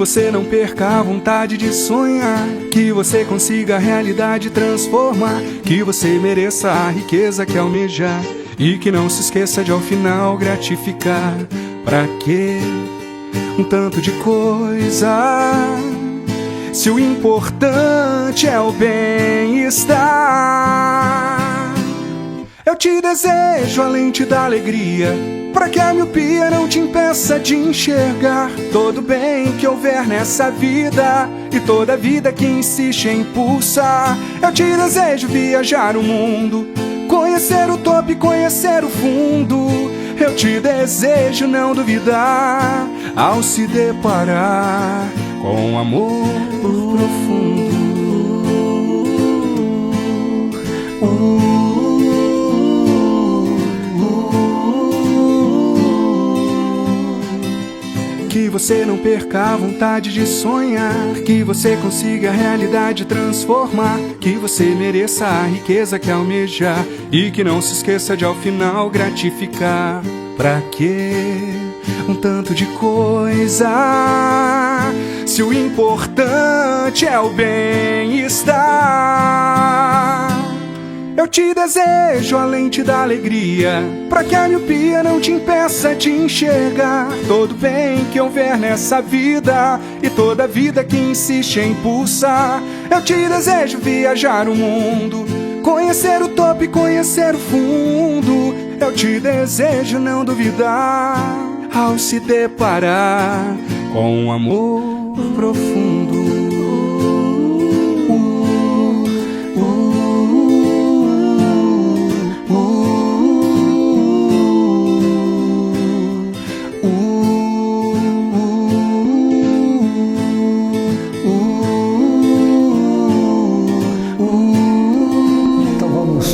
você não perca a vontade de sonhar, que você consiga a realidade transformar, que você mereça a riqueza que almejar, e que não se esqueça de ao final gratificar. Pra quê um tanto de coisa, se o importante é o bem-estar? Eu te desejo a lente da alegria, para que a miopia não te impeça de enxergar todo o bem que houver nessa vida e toda vida que insiste em pulsar. Eu te desejo viajar o mundo, conhecer o topo e conhecer o fundo. Eu te desejo não duvidar ao se deparar com amor profundo. Que você não perca a vontade de sonhar, que você consiga a realidade transformar, que você mereça a riqueza que almejar, e que não se esqueça de ao final gratificar. Pra quê um tanto de coisa, se o importante é o bem-estar? Eu te desejo a lente da alegria, pra que a miopia não te impeça de enxergar todo o bem que houver nessa vida e toda vida que insiste em pulsar. Eu te desejo viajar o mundo, conhecer o topo e conhecer o fundo. Eu te desejo não duvidar ao se deparar com um amor profundo.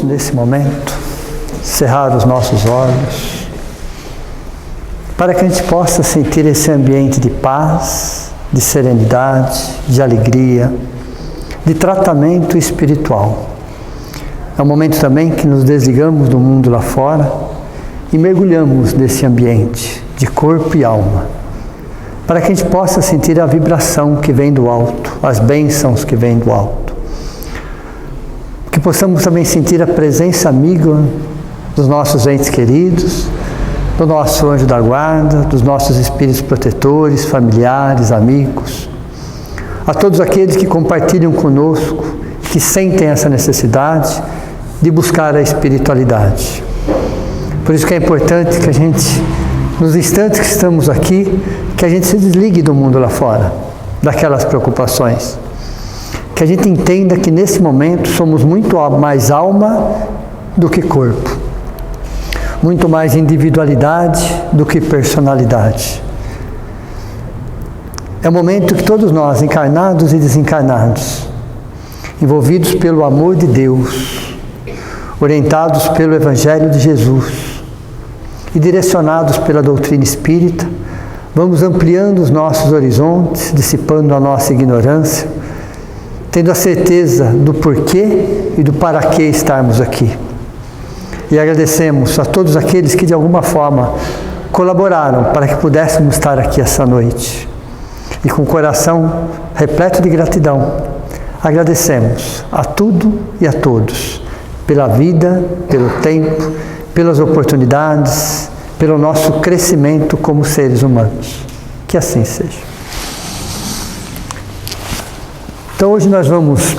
Nesse momento, cerrar os nossos olhos, para que a gente possa sentir esse ambiente de paz, de serenidade, de alegria, de tratamento espiritual. É um momento também que nos desligamos do mundo lá fora e mergulhamos nesse ambiente de corpo e alma, para que a gente possa sentir a vibração que vem do alto, as bênçãos que vêm do alto. Que possamos também sentir a presença amiga dos nossos entes queridos, do nosso anjo da guarda, dos nossos espíritos protetores, familiares, amigos, a todos aqueles que compartilham conosco, que sentem essa necessidade de buscar a espiritualidade. Por isso que é importante que a gente, nos instantes que estamos aqui, que a gente se desligue do mundo lá fora, daquelas preocupações. Que a gente entenda que nesse momento somos muito mais alma do que corpo, muito mais individualidade do que personalidade. É o momento que todos nós, encarnados e desencarnados, envolvidos pelo amor de Deus, orientados pelo Evangelho de Jesus e direcionados pela doutrina espírita, vamos ampliando os nossos horizontes, dissipando a nossa ignorância, tendo a certeza do porquê e do para que estarmos aqui. E agradecemos a todos aqueles que de alguma forma colaboraram para que pudéssemos estar aqui essa noite. E com o coração repleto de gratidão, agradecemos a tudo e a todos, pela vida, pelo tempo, pelas oportunidades, pelo nosso crescimento como seres humanos. Que assim seja. Então hoje nós vamos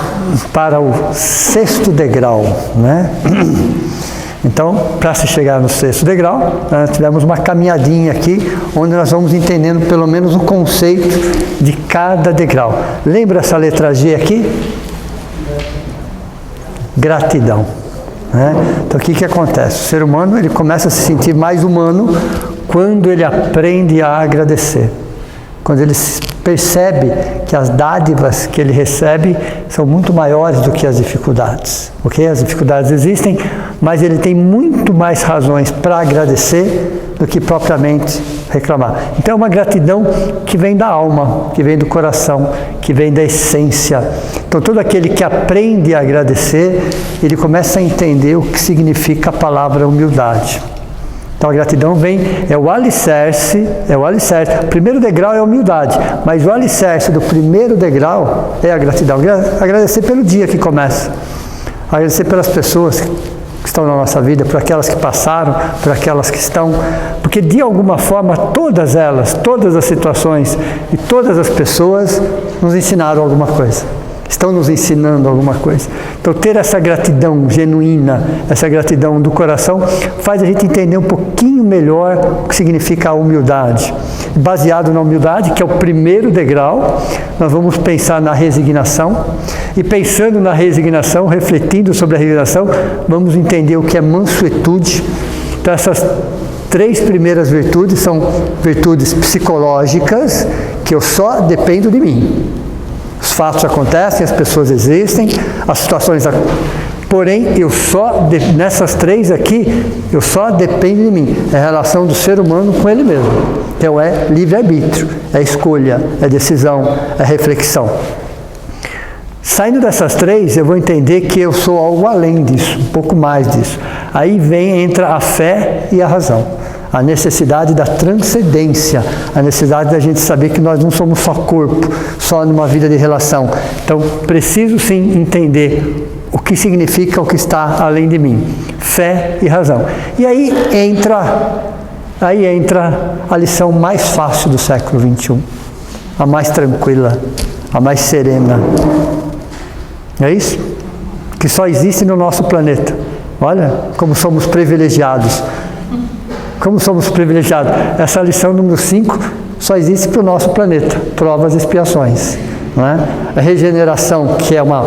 para o 6º degrau, né? Então, para se chegar no 6º degrau, nós tivemos uma caminhadinha aqui, onde nós vamos entendendo pelo menos o conceito de cada degrau. Lembra essa letra G aqui? Gratidão. Né? Então o que acontece? O ser humano ele começa a se sentir mais humano quando ele aprende a agradecer. Quando ele percebe que as dádivas que ele recebe são muito maiores do que as dificuldades. Ok? As dificuldades existem, mas ele tem muito mais razões para agradecer do que propriamente reclamar. Então é uma gratidão que vem da alma, que vem do coração, que vem da essência. Então todo aquele que aprende a agradecer, ele começa a entender o que significa a palavra humildade. Então a gratidão é o alicerce. O primeiro degrau é a humildade, mas o alicerce do primeiro degrau é a gratidão. Agradecer pelo dia que começa, agradecer pelas pessoas que estão na nossa vida, por aquelas que passaram, por aquelas que estão, porque de alguma forma todas as situações e todas as pessoas nos ensinaram alguma coisa. Estão nos ensinando alguma coisa. Então, ter essa gratidão genuína, essa gratidão do coração, faz a gente entender um pouquinho melhor o que significa a humildade. Baseado na humildade, que é o primeiro degrau, nós vamos pensar na resignação. E pensando na resignação, refletindo sobre a resignação, vamos entender o que é mansuetude. Então, essas 3 primeiras virtudes são virtudes psicológicas, que eu só dependo de mim. Os fatos acontecem, as pessoas existem, as situações... Porém, nessas 3 aqui, eu só dependo de mim. É a relação do ser humano com ele mesmo. Então, é livre-arbítrio, é escolha, é decisão, é reflexão. Saindo dessas 3, eu vou entender que eu sou algo além disso, um pouco mais disso. Aí entra a fé e a razão. A necessidade da transcendência, a necessidade da gente saber que nós não somos só corpo, só numa vida de relação. Então, preciso sim entender o que significa o que está além de mim. Fé e razão. E aí entra a lição mais fácil do século XXI, a mais tranquila, a mais serena. É isso? Que só existe no nosso planeta. Olha como somos privilegiados. Como somos privilegiados. Essa lição número 5 só existe para o nosso planeta. Provas e expiações. Não é? A regeneração, que é uma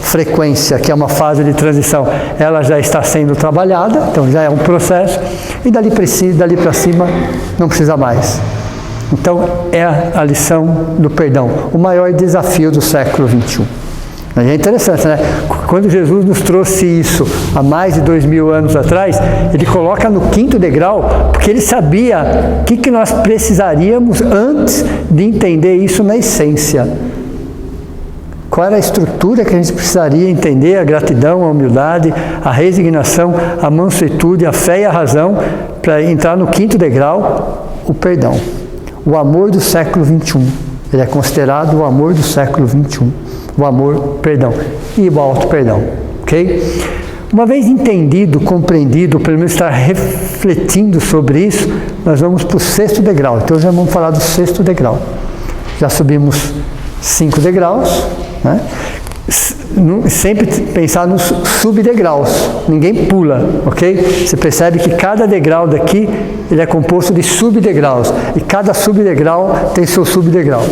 frequência, que é uma fase de transição, ela já está sendo trabalhada, então já é um processo, e dali para cima não precisa mais. Então é a lição do perdão, o maior desafio do século XXI. É interessante, né? Quando Jesus nos trouxe isso há mais de 2000 anos atrás, ele coloca no 5º degrau, porque ele sabia o que nós precisaríamos antes de entender isso na essência. Qual era a estrutura que a gente precisaria entender? A gratidão, a humildade, a resignação, a mansuetude, a fé e a razão, para entrar no 5º degrau, o perdão. O amor do século XXI. Ele é considerado o amor do século XXI. O amor, perdão, e o auto-perdão, ok? Uma vez entendido, compreendido, pelo menos estar refletindo sobre isso, nós vamos para o 6º degrau. Então já vamos falar do 6º degrau. Já subimos 5 degraus, né? Sempre pensar nos subdegraus, ninguém pula, ok? Você percebe que cada degrau daqui, ele é composto de subdegraus, e cada subdegrau tem seu subdegrau,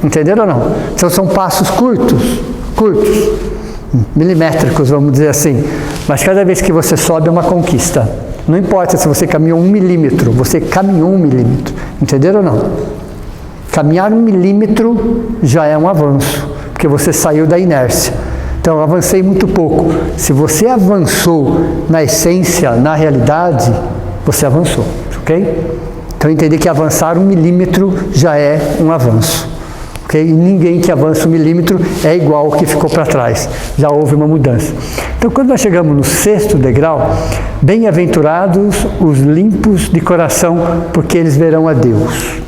entenderam ou não? Então são passos curtos, milimétricos, vamos dizer assim, mas cada vez que você sobe é uma conquista. Não importa se você caminhou 1 milímetro, você caminhou 1 milímetro, entenderam ou não? Caminhar 1 milímetro já é um avanço, porque você saiu da inércia. Então, eu avancei muito pouco. Se você avançou na essência, na realidade, você avançou, ok? Então, entender que avançar 1 milímetro já é um avanço, ok? E ninguém que avança 1 milímetro é igual ao que ficou para trás. Já houve uma mudança. Então, quando nós chegamos no 6º degrau, bem-aventurados os limpos de coração, porque eles verão a Deus.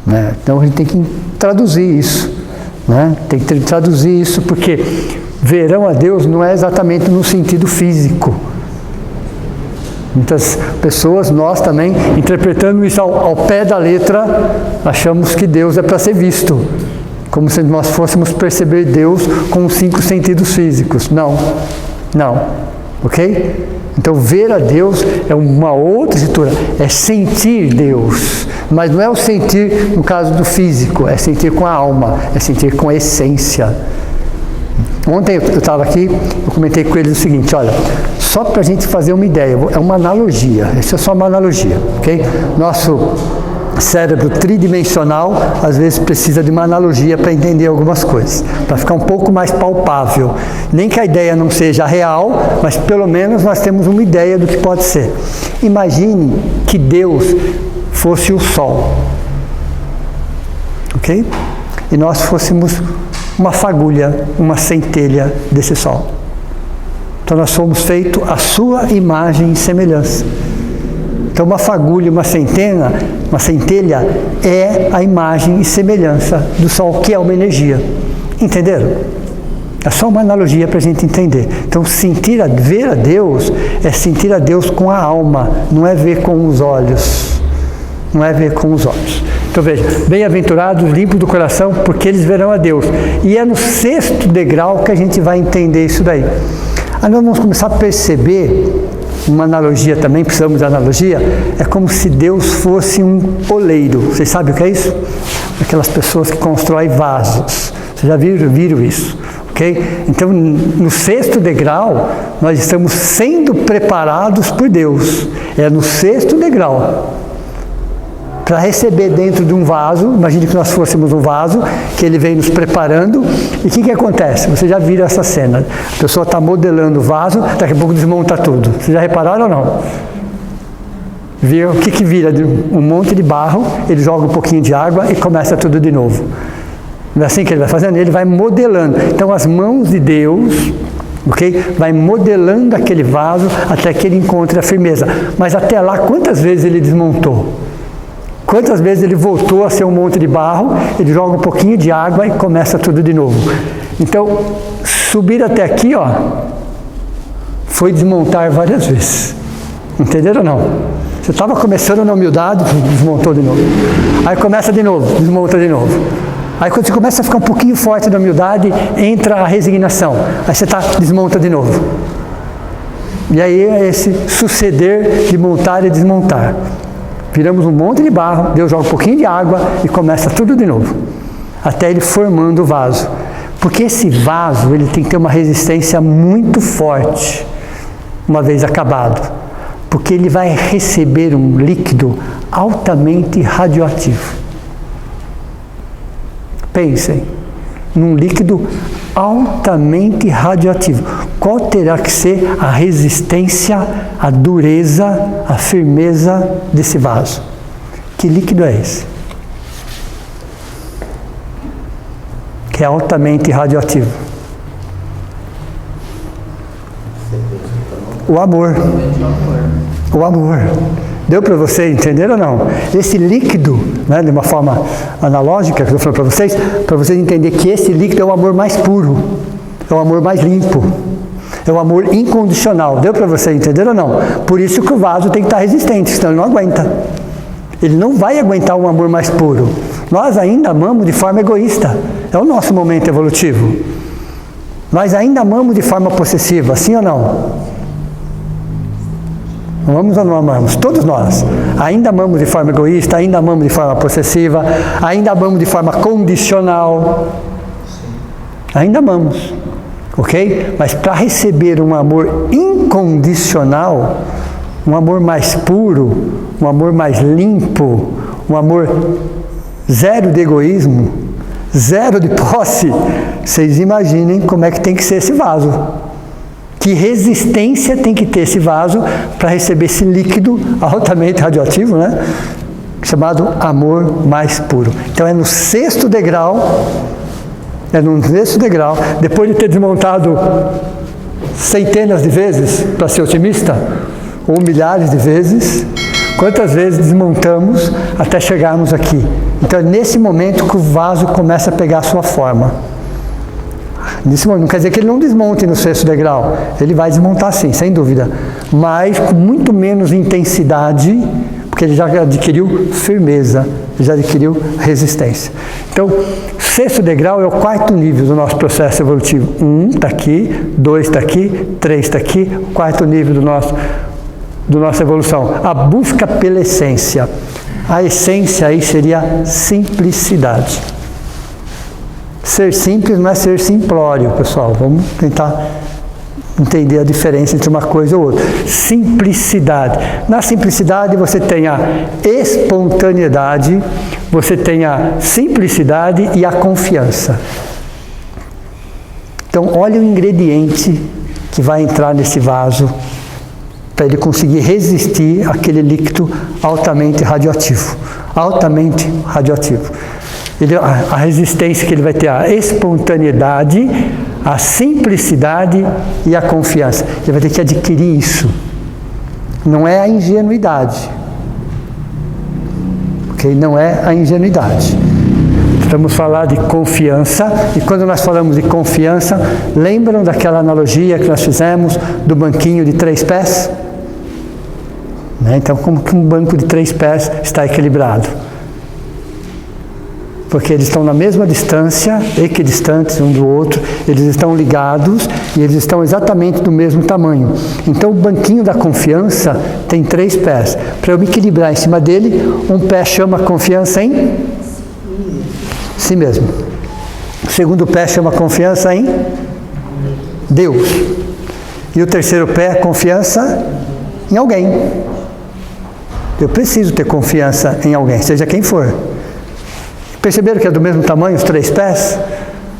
Né? Então, a gente tem que traduzir isso. Né? Tem que traduzir isso, porque verão a Deus não é exatamente no sentido físico. Muitas pessoas, nós também, interpretando isso ao pé da letra, achamos que Deus é para ser visto, como se nós fôssemos perceber Deus com os 5 sentidos físicos. Não, ok? Então, ver a Deus é uma outra estrutura, é sentir Deus, mas não é o sentir no caso do físico, é sentir com a alma, é sentir com a essência. Ontem eu estava aqui, eu comentei com eles o seguinte, olha, só para a gente fazer uma ideia, é uma analogia, isso é só uma analogia, ok? Nosso cérebro tridimensional, às vezes precisa de uma analogia para entender algumas coisas, para ficar um pouco mais palpável. Nem que a ideia não seja real, mas pelo menos nós temos uma ideia do que pode ser. Imagine que Deus fosse o Sol, ok? E nós fôssemos uma fagulha, uma centelha desse Sol. Então nós somos feitos à sua imagem e semelhança. Então uma fagulha, uma centelha é a imagem e semelhança do Sol, que é uma energia. Entenderam? É só uma analogia para a gente entender. Então ver a Deus é sentir a Deus com a alma, não é ver com os olhos. Não é ver com os olhos. Então veja, bem-aventurados, limpos do coração, porque eles verão a Deus. E é no 6º degrau que a gente vai entender isso daí. Aí nós vamos começar a perceber, uma analogia também, precisamos de analogia, é como se Deus fosse um oleiro. Vocês sabem o que é isso? Aquelas pessoas que constroem vasos. Vocês já viram isso? Okay? Então, no 6º degrau, nós estamos sendo preparados por Deus. É no 6º degrau. Para receber dentro de um vaso, imagine que nós fôssemos um vaso, que ele vem nos preparando, e o que acontece? Vocês já viram essa cena, a pessoa está modelando o vaso, daqui a pouco desmonta tudo. Vocês já repararam ou não? Viu? O que vira? Um monte de barro, ele joga um pouquinho de água e começa tudo de novo. Não é assim que ele vai fazendo? Ele vai modelando. Então as mãos de Deus, ok? Vai modelando aquele vaso até que ele encontre a firmeza. Mas até lá, quantas vezes ele desmontou? Quantas vezes ele voltou a ser um monte de barro, ele joga um pouquinho de água e começa tudo de novo. Então, subir até aqui, ó, foi desmontar várias vezes. Entenderam ou não? Você estava começando na humildade, desmontou de novo. Aí começa de novo, desmonta de novo. Aí quando você começa a ficar um pouquinho forte na humildade, entra a resignação. Aí você desmonta de novo. E aí é esse suceder de montar e desmontar. Viramos um monte de barro, Deus joga um pouquinho de água e começa tudo de novo. Até ele formando o vaso. Porque esse vaso, ele tem que ter uma resistência muito forte, uma vez acabado. Porque ele vai receber um líquido altamente radioativo. Pensem, num líquido altamente radioativo. Qual terá que ser a resistência, a dureza, a firmeza desse vaso? Que líquido é esse? Que é altamente radioativo. O amor. O amor. Deu para vocês entenderam ou não? Esse líquido, né, de uma forma analógica, que eu estou falando para vocês entenderem que esse líquido é o amor mais puro, é o amor mais limpo, é o amor incondicional. Deu para vocês entenderam ou não? Por isso que o vaso tem que estar resistente, senão ele não aguenta. Ele não vai aguentar um amor mais puro. Nós ainda amamos de forma egoísta, é o nosso momento evolutivo. Nós ainda amamos de forma possessiva, sim ou não? Amamos ou não amamos? Todos nós. Ainda amamos de forma egoísta, ainda amamos de forma possessiva, ainda amamos de forma condicional. Ainda amamos. Ok? Mas para receber um amor incondicional, um amor mais puro, um amor mais limpo, um amor zero de egoísmo, zero de posse, vocês imaginem como é que tem que ser esse vaso. Que resistência tem que ter esse vaso para receber esse líquido altamente radioativo, né? Chamado amor mais puro. Então é no 6º degrau, depois de ter desmontado centenas de vezes, para ser otimista, ou milhares de vezes, quantas vezes desmontamos até chegarmos aqui. Então é nesse momento que o vaso começa a pegar a sua forma. Não quer dizer que ele não desmonte no 6º degrau, ele vai desmontar sim, sem dúvida, mas com muito menos intensidade, porque ele já adquiriu firmeza, ele já adquiriu resistência. Então, 6º degrau é o 4º nível do nosso processo evolutivo. 1 está aqui, 2 está aqui, 3 está aqui, o 4º nível do nossa evolução. A busca pela essência. A essência aí seria simplicidade. Ser simples não é ser simplório, pessoal. Vamos tentar entender a diferença entre uma coisa e outra. Simplicidade. Na simplicidade você tem a espontaneidade, você tem a simplicidade e a confiança. Então, olha o ingrediente que vai entrar nesse vaso para ele conseguir resistir àquele líquido altamente radioativo. Altamente radioativo. A resistência que ele vai ter, a espontaneidade, a simplicidade e a confiança. Ele vai ter que adquirir isso. Não é a ingenuidade, ok? Não é a ingenuidade. Estamos falando de confiança, e quando nós falamos de confiança, lembram daquela analogia que nós fizemos do banquinho de 3 pés? Né? Então, como que um banco de 3 pés está equilibrado? Porque eles estão na mesma distância, equidistantes um do outro, eles estão ligados e eles estão exatamente do mesmo tamanho. Então o banquinho da confiança tem 3 pés. Para eu me equilibrar em cima dele, um pé chama confiança em si mesmo. O segundo pé chama confiança em Deus. E o terceiro pé, confiança em alguém. Eu preciso ter confiança em alguém, seja quem for. Perceberam que é do mesmo tamanho os 3 pés?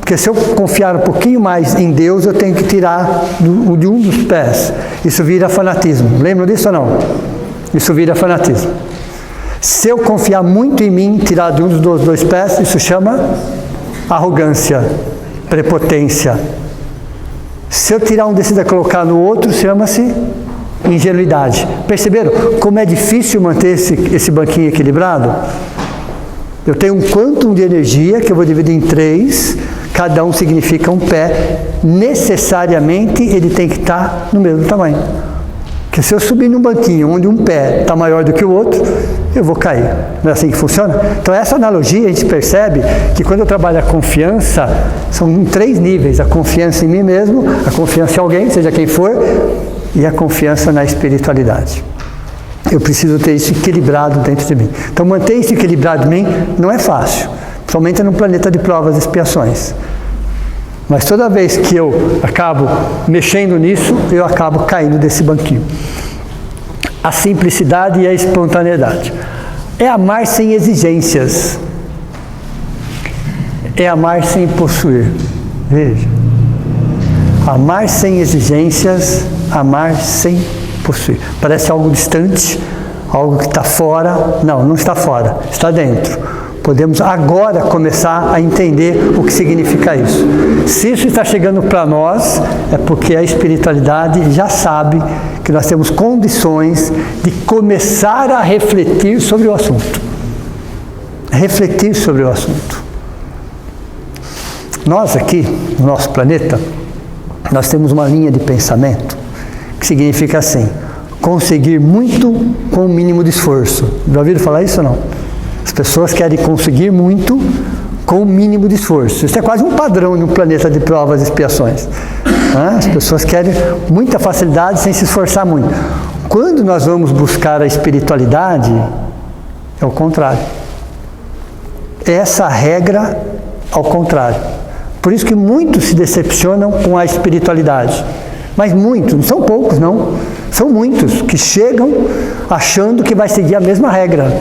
Porque se eu confiar um pouquinho mais em Deus, eu tenho que tirar de um dos pés. Isso vira fanatismo. Lembram disso ou não? Isso vira fanatismo. Se eu confiar muito em mim, tirar de um dos 2 pés, isso chama arrogância, prepotência. Se eu tirar um desses e colocar no outro, chama-se ingenuidade. Perceberam como é difícil manter esse banquinho equilibrado? Eu tenho um quantum de energia que eu vou dividir em 3, cada um significa um pé, necessariamente ele tem que estar no mesmo tamanho. Porque se eu subir num banquinho onde um pé está maior do que o outro, eu vou cair. Não é assim que funciona? Então essa analogia a gente percebe que quando eu trabalho a confiança, são em 3 níveis: a confiança em mim mesmo, a confiança em alguém, seja quem for, e a confiança na espiritualidade. Eu preciso ter isso equilibrado dentro de mim. Então manter isso equilibrado em mim não é fácil, principalmente num planeta de provas e expiações. Mas toda vez que eu acabo mexendo nisso, eu acabo caindo desse banquinho. A simplicidade e a espontaneidade. É amar sem exigências. É amar sem possuir. Veja. Amar sem exigências, amar sem possuir. Parece algo distante, algo que está fora. Não, não está fora, está dentro. Podemos agora começar a entender o que significa isso. Se isso está chegando para nós, é porque a espiritualidade já sabe que nós temos condições de começar a refletir sobre o assunto. Refletir sobre o assunto. Nós aqui, no nosso planeta, nós temos uma linha de pensamento que significa assim: conseguir muito com o mínimo de esforço. Já ouviram falar isso ou não? As pessoas querem conseguir muito com o mínimo de esforço. Isso é quase um padrão no planeta de provas e expiações. As pessoas querem muita facilidade sem se esforçar muito. Quando nós vamos buscar a espiritualidade, é o contrário. Essa regra ao contrário. Por isso que muitos se decepcionam com a espiritualidade. Mas muitos, não são poucos não, são muitos que chegam achando que vai seguir a mesma regra.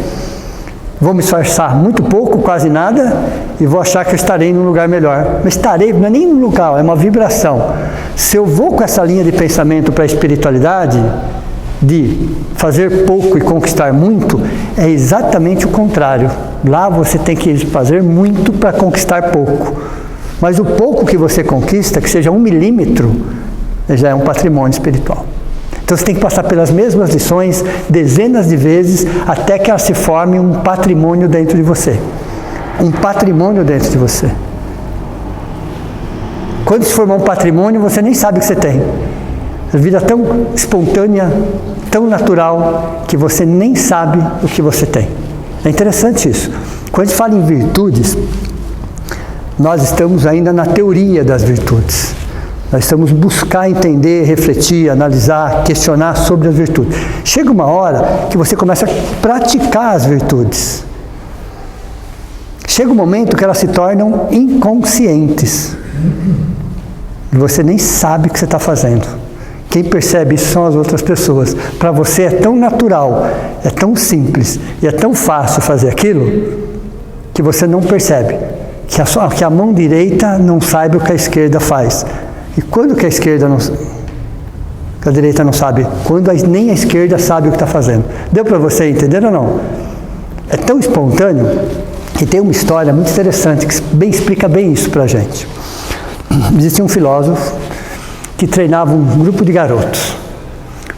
Vou me esforçar muito pouco, quase nada, e vou achar que eu estarei num lugar melhor. Mas estarei, não é nem um lugar, é uma vibração. Se eu vou com essa linha de pensamento para a espiritualidade, de fazer pouco e conquistar muito, é exatamente o contrário. Lá você tem que fazer muito para conquistar pouco. Mas o pouco que você conquista, que seja 1 milímetro, já é um patrimônio espiritual. Então você tem que passar pelas mesmas lições dezenas de vezes até que ela se forme um patrimônio dentro de você. Um patrimônio dentro de você. Quando se formar um patrimônio, você nem sabe o que você tem. A vida é tão espontânea, tão natural, que você nem sabe o que você tem. É interessante isso. Quando a gente fala em virtudes, nós estamos ainda na teoria das virtudes. Nós estamos buscar entender, refletir, analisar, questionar sobre as virtudes. Chega uma hora que você começa a praticar as virtudes. Chega um momento que elas se tornam inconscientes. E você nem sabe o que você está fazendo. Quem percebe isso são as outras pessoas. Para você é tão natural, é tão simples e é tão fácil fazer aquilo que você não percebe. Que a mão direita não saiba o que a esquerda faz. E quando que a direita não sabe? Quando nem a esquerda sabe o que está fazendo. Deu para você entender ou não? É tão espontâneo que tem uma história muito interessante que explica bem isso para a gente. Existia um filósofo que treinava um grupo de garotos.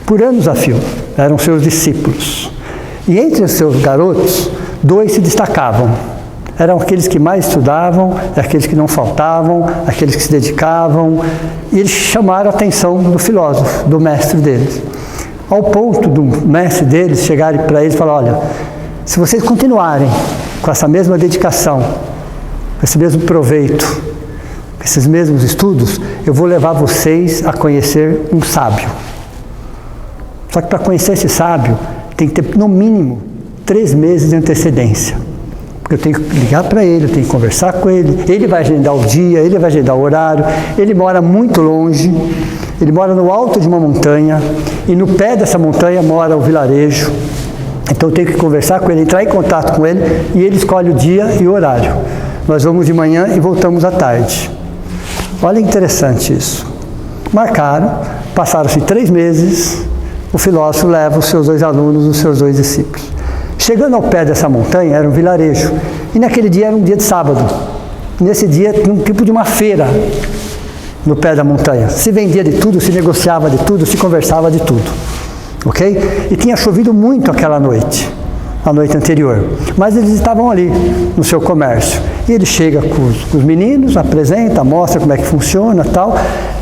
Por anos a fio, eram seus discípulos. E entre os seus garotos, 2 se destacavam. Eram aqueles que mais estudavam, aqueles que não faltavam, aqueles que se dedicavam. E eles chamaram a atenção do filósofo, do mestre deles. Ao ponto do mestre deles chegarem para eles e falar: olha, se vocês continuarem com essa mesma dedicação, com esse mesmo proveito, com esses mesmos estudos, eu vou levar vocês a conhecer um sábio. Só que para conhecer esse sábio, tem que ter no mínimo 3 meses de antecedência. Eu tenho que ligar para ele, eu tenho que conversar com ele, ele vai agendar o dia, ele vai agendar o horário, ele mora muito longe, ele mora no alto de uma montanha, e no pé dessa montanha mora o vilarejo. Então eu tenho que conversar com ele, entrar em contato com ele, e ele escolhe o dia e o horário. Nós vamos de manhã e voltamos à tarde. Olha que interessante isso. Marcaram, passaram-se 3 meses, o filósofo leva os seus 2 alunos, os seus 2 discípulos. Chegando ao pé dessa montanha, era um vilarejo, e naquele dia era um dia de sábado. Nesse dia tinha um tipo de uma feira no pé da montanha. Se vendia de tudo, se negociava de tudo, se conversava de tudo. Ok? E tinha chovido muito aquela noite, a noite anterior. Mas eles estavam ali, no seu comércio. E ele chega com os meninos, apresenta, mostra como é que funciona e tal.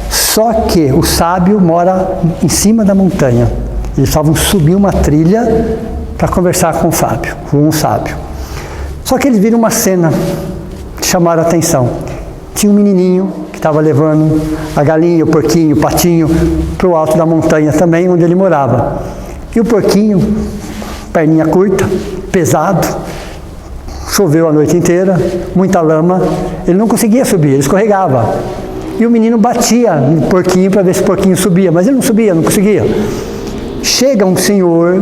Só que o sábio mora em cima da montanha. Eles estavam subir uma trilha para conversar com um sábio. Só que eles viram uma cena que chamaram a atenção. Tinha um menininho que estava levando a galinha, o porquinho, o patinho para o alto da montanha também, onde ele morava. E o porquinho, perninha curta, pesado, choveu a noite inteira, muita lama, ele não conseguia subir, ele escorregava. E o menino batia no porquinho para ver se o porquinho subia, mas ele não subia, não conseguia. Chega um senhor,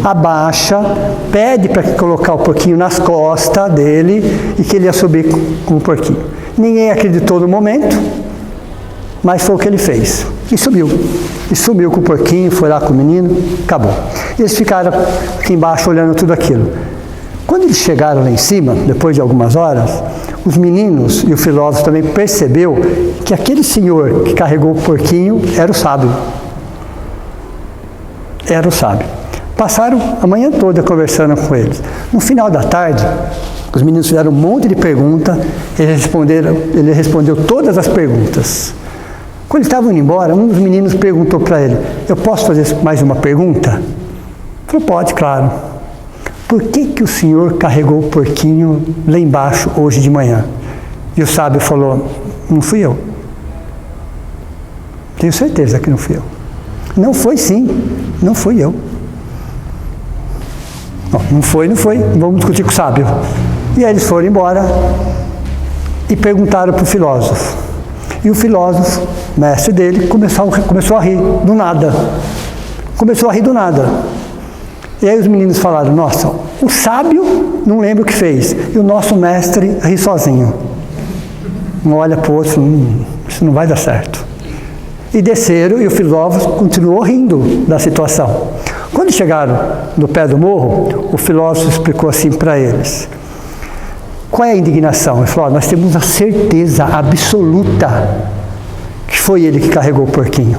abaixa, pede para colocar o porquinho nas costas dele e que ele ia subir com o porquinho. Ninguém acreditou no momento, mas foi o que ele fez. E subiu. E subiu com o porquinho, foi lá com o menino, acabou. Eles ficaram aqui embaixo olhando tudo aquilo. Quando eles chegaram lá em cima, depois de algumas horas, os meninos e o filósofo também percebeu que aquele senhor que carregou o porquinho era o sábio. Era o sábio. Passaram a manhã toda conversando com eles. No final da tarde, os meninos fizeram um monte de perguntas, ele respondeu todas as perguntas. Quando eles estavam indo embora, um dos meninos perguntou para ele: eu posso fazer mais uma pergunta? Ele falou: pode, claro. Por que o senhor carregou o porquinho lá embaixo hoje de manhã? E o sábio falou: não fui eu. Tenho certeza que não fui eu. Não foi sim, não fui eu. Não foi, vamos discutir com o sábio. E aí eles foram embora e perguntaram para o filósofo. E o filósofo, mestre dele, começou a rir do nada. Começou a rir do nada. E aí os meninos falaram: nossa, o sábio não lembra o que fez, e o nosso mestre ri sozinho. Um olha para o outro: isso não vai dar certo. E desceram, e o filósofo continuou rindo da situação. Quando chegaram no pé do morro, o filósofo explicou assim para eles: qual é a indignação? Ele falou: nós temos a certeza absoluta que foi ele que carregou o porquinho.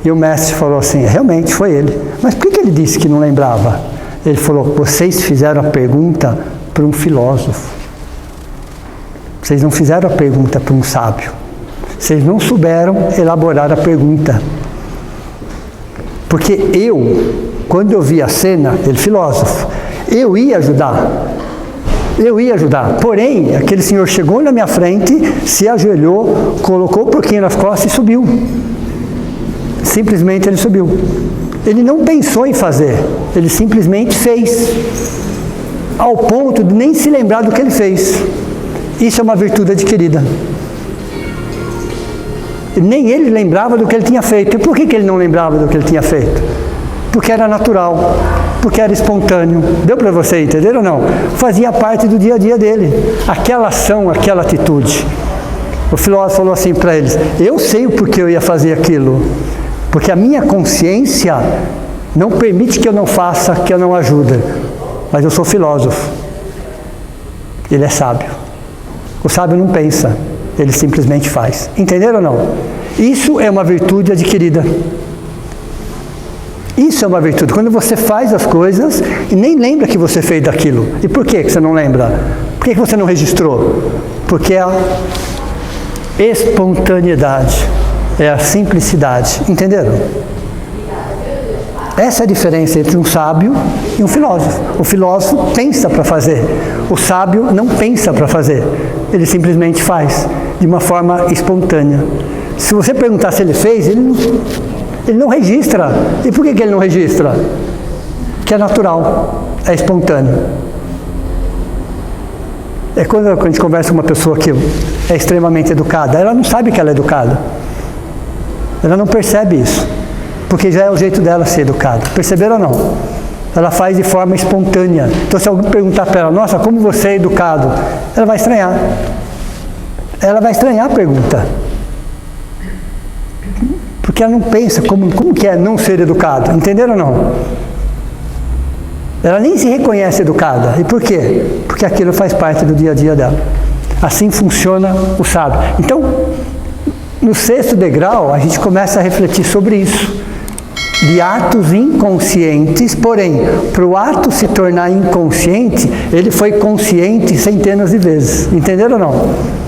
E o mestre falou assim: realmente foi ele. Mas por que ele disse que não lembrava? Ele falou: vocês fizeram a pergunta para um filósofo. Vocês não fizeram a pergunta para um sábio. Vocês não souberam elaborar a pergunta. Porque quando eu vi a cena, ele filósofo, eu ia ajudar. Porém, aquele senhor chegou na minha frente, se ajoelhou, colocou o porquinho nas costas e subiu. Simplesmente ele subiu. Ele não pensou em fazer, ele simplesmente fez. Ao ponto de nem se lembrar do que ele fez. Isso é uma virtude adquirida. Nem ele lembrava do que ele tinha feito. E por que ele não lembrava do que ele tinha feito? Porque era natural, porque era espontâneo. Deu para você entender ou não? Fazia parte do dia a dia dele. Aquela ação, aquela atitude. O filósofo falou assim para eles: eu sei o porquê eu ia fazer aquilo. Porque a minha consciência não permite que eu não faça, que eu não ajude. Mas eu sou filósofo. Ele é sábio. O sábio não pensa. Ele simplesmente faz. Entenderam ou não? Isso é uma virtude adquirida. Isso é uma virtude. Quando você faz as coisas e nem lembra que você fez daquilo. E por que você não lembra? Por que você não registrou? Porque é a espontaneidade, é a simplicidade. Entenderam? Essa é a diferença entre um sábio e um filósofo. O filósofo pensa para fazer. O sábio não pensa para fazer. Ele simplesmente faz, de uma forma espontânea. Se você perguntar se ele fez, ele não registra. E por que ele não registra? Que é natural, é espontâneo. É quando a gente conversa com uma pessoa que é extremamente educada, ela não sabe que ela é educada. Ela não percebe isso, porque já é o jeito dela ser educada. Perceberam ou não? Ela faz de forma espontânea. Então, se alguém perguntar para ela, nossa, como você é educado? Ela vai estranhar. Ela vai estranhar a pergunta. Porque ela não pensa como que é não ser educado. Entenderam ou não? Ela nem se reconhece educada. E por quê? Porque aquilo faz parte do dia a dia dela. Assim funciona o sábio. Então, no 6º degrau, a gente começa a refletir sobre isso. De atos inconscientes, porém, para o ato se tornar inconsciente, ele foi consciente centenas de vezes. Entenderam ou não?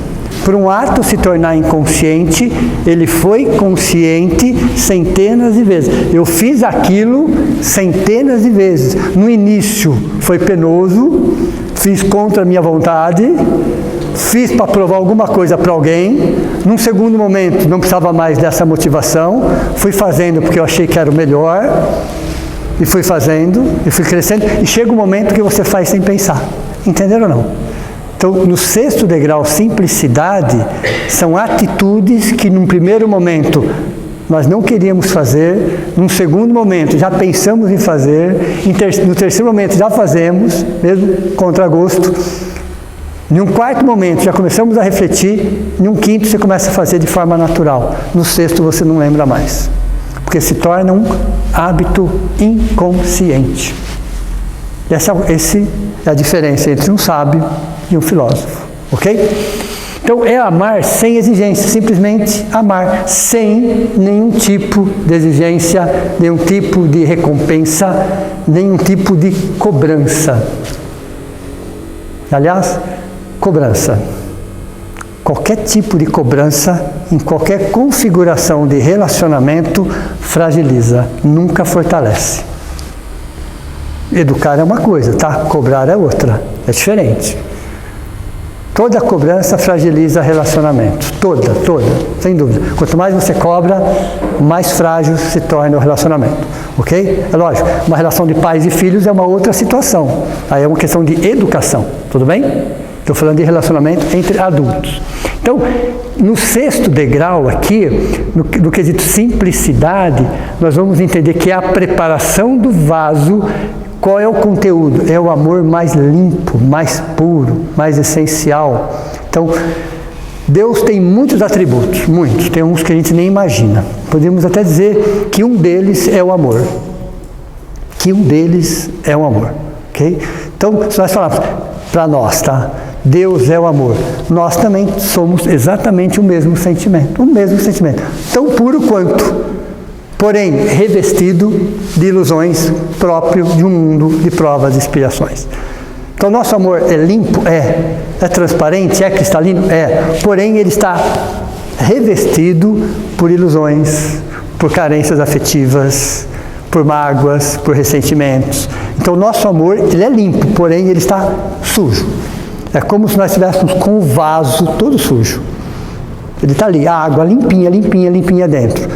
Para um ato se tornar inconsciente, ele foi consciente centenas de vezes. Eu fiz aquilo centenas de vezes. No início foi penoso, fiz contra a minha vontade, fiz para provar alguma coisa para alguém. Num segundo momento, não precisava mais dessa motivação. Fui fazendo porque eu achei que era o melhor. E fui fazendo, e fui crescendo. E chega um momento que você faz sem pensar. Entenderam ou não? Então, no 6º degrau, simplicidade, são atitudes que num primeiro momento nós não queríamos fazer, num segundo momento já pensamos em fazer, no terceiro momento já fazemos, mesmo contra gosto. Em um quarto momento já começamos a refletir, em um quinto você começa a fazer de forma natural. No 6º você não lembra mais, porque se torna um hábito inconsciente. Essa é a diferença entre um sábio e um filósofo, ok? Então é amar sem exigência, simplesmente amar, sem nenhum tipo de exigência, nenhum tipo de recompensa, nenhum tipo de cobrança. Aliás, cobrança. Qualquer tipo de cobrança, em qualquer configuração de relacionamento, fragiliza, nunca fortalece. Educar é uma coisa, tá? Cobrar é outra, é diferente. Toda cobrança fragiliza relacionamento, toda, sem dúvida. Quanto mais você cobra, mais frágil se torna o relacionamento, ok? É lógico, uma relação de pais e filhos é uma outra situação, aí é uma questão de educação, tudo bem? Estou falando de relacionamento entre adultos. Então, no 6º degrau aqui, no quesito simplicidade, nós vamos entender que é a preparação do vaso. Qual é o conteúdo? É o amor mais limpo, mais puro, mais essencial. Então, Deus tem muitos atributos, muitos. Tem uns que a gente nem imagina. Podemos até dizer que um deles é o amor. Que um deles é o amor, ok? Então, se nós falarmos para nós, tá? Deus é o amor. Nós também somos exatamente o mesmo sentimento. O mesmo sentimento. Tão puro quanto. Porém, revestido de ilusões próprio de um mundo de provas e expiações. Então, nosso amor é limpo? É. É transparente? É cristalino? É. Porém, ele está revestido por ilusões, por carências afetivas, por mágoas, por ressentimentos. Então, nosso amor, ele é limpo, porém, ele está sujo. É como se nós estivéssemos com o vaso todo sujo. Ele está ali, a água limpinha, limpinha, limpinha dentro.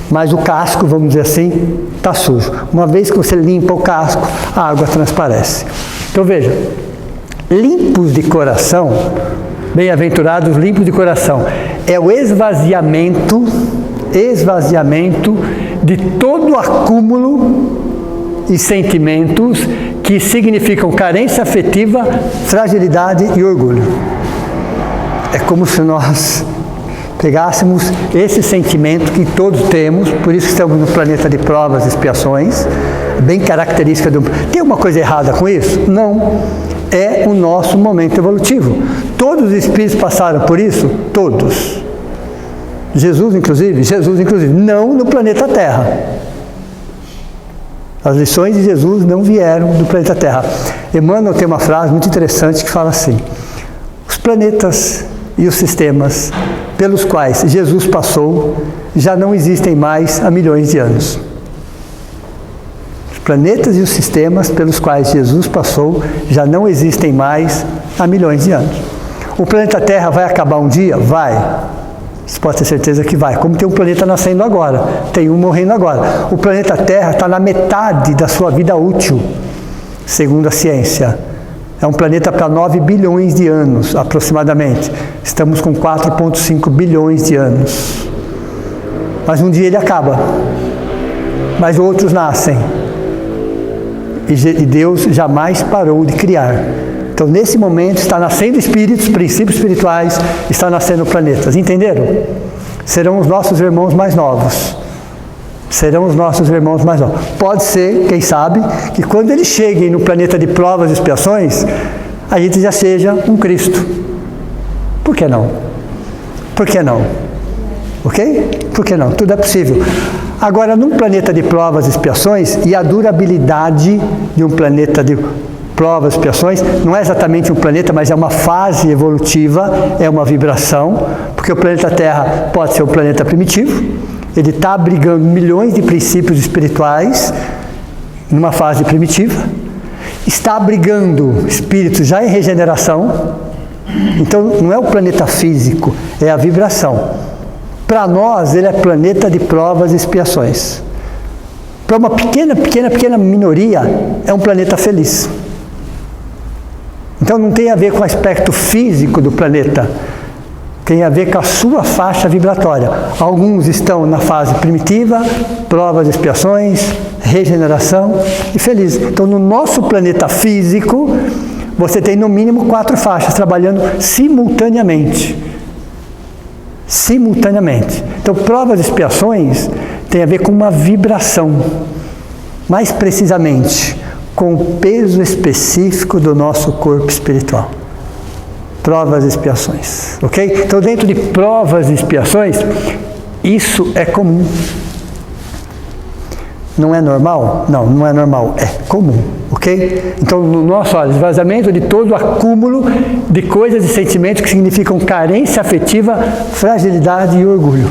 Mas o casco, vamos dizer assim, está sujo. Uma vez que você limpa o casco, a água transparece. Então veja, limpos de coração, bem-aventurados limpos de coração, é o esvaziamento de todo o acúmulo e sentimentos que significam carência afetiva, fragilidade e orgulho. É como se nós pegássemos esse sentimento que todos temos, por isso estamos no planeta de provas e expiações, bem característica do... Tem alguma coisa errada com isso? Não. É o nosso momento evolutivo. Todos os espíritos passaram por isso? Todos. Jesus inclusive, não no planeta Terra. As lições de Jesus não vieram do planeta Terra. Emmanuel tem uma frase muito interessante que fala assim: os planetas e os sistemas pelos quais Jesus passou já não existem mais há milhões de anos. Os planetas e os sistemas pelos quais Jesus passou já não existem mais há milhões de anos. O planeta Terra vai acabar um dia? Vai. Você pode ter certeza que vai. Como tem um planeta nascendo agora, tem um morrendo agora. O planeta Terra está na metade da sua vida útil, segundo a ciência. É um planeta para 9 bilhões de anos, aproximadamente. Estamos com 4,5 bilhões de anos. Mas um dia ele acaba. Mas outros nascem. E Deus jamais parou de criar. Então, nesse momento, está nascendo espíritos, princípios espirituais, está nascendo planetas. Entenderam? Serão os nossos irmãos mais novos. Serão os nossos irmãos mais novos. Pode ser, quem sabe, que quando eles cheguem no planeta de provas e expiações, a gente já seja um Cristo. Por que não? Por que não? Ok? Por que não? Tudo é possível. Agora, num planeta de provas e expiações, e a durabilidade de um planeta de provas, expiações, não é exatamente um planeta, mas é uma fase evolutiva, é uma vibração, porque o planeta Terra pode ser um planeta primitivo, ele está abrigando milhões de princípios espirituais numa fase primitiva, está abrigando espíritos já em regeneração, então não é o planeta físico, é a vibração. Para nós, ele é planeta de provas e expiações. Para uma pequena minoria, é um planeta feliz. Então não tem a ver com o aspecto físico do planeta, tem a ver com a sua faixa vibratória. Alguns estão na fase primitiva, provas, expiações, regeneração e feliz. Então no nosso planeta físico, você tem no mínimo 4 faixas trabalhando simultaneamente. Então provas e expiações tem a ver com uma vibração, mais precisamente com o peso específico do nosso corpo espiritual. Provas e expiações, ok? Então, dentro de provas e expiações, isso é comum. Não é normal? Não, não é normal, é comum, ok? Então, no nosso esvaziamento de todo o acúmulo de coisas e sentimentos que significam carência afetiva, fragilidade e orgulho.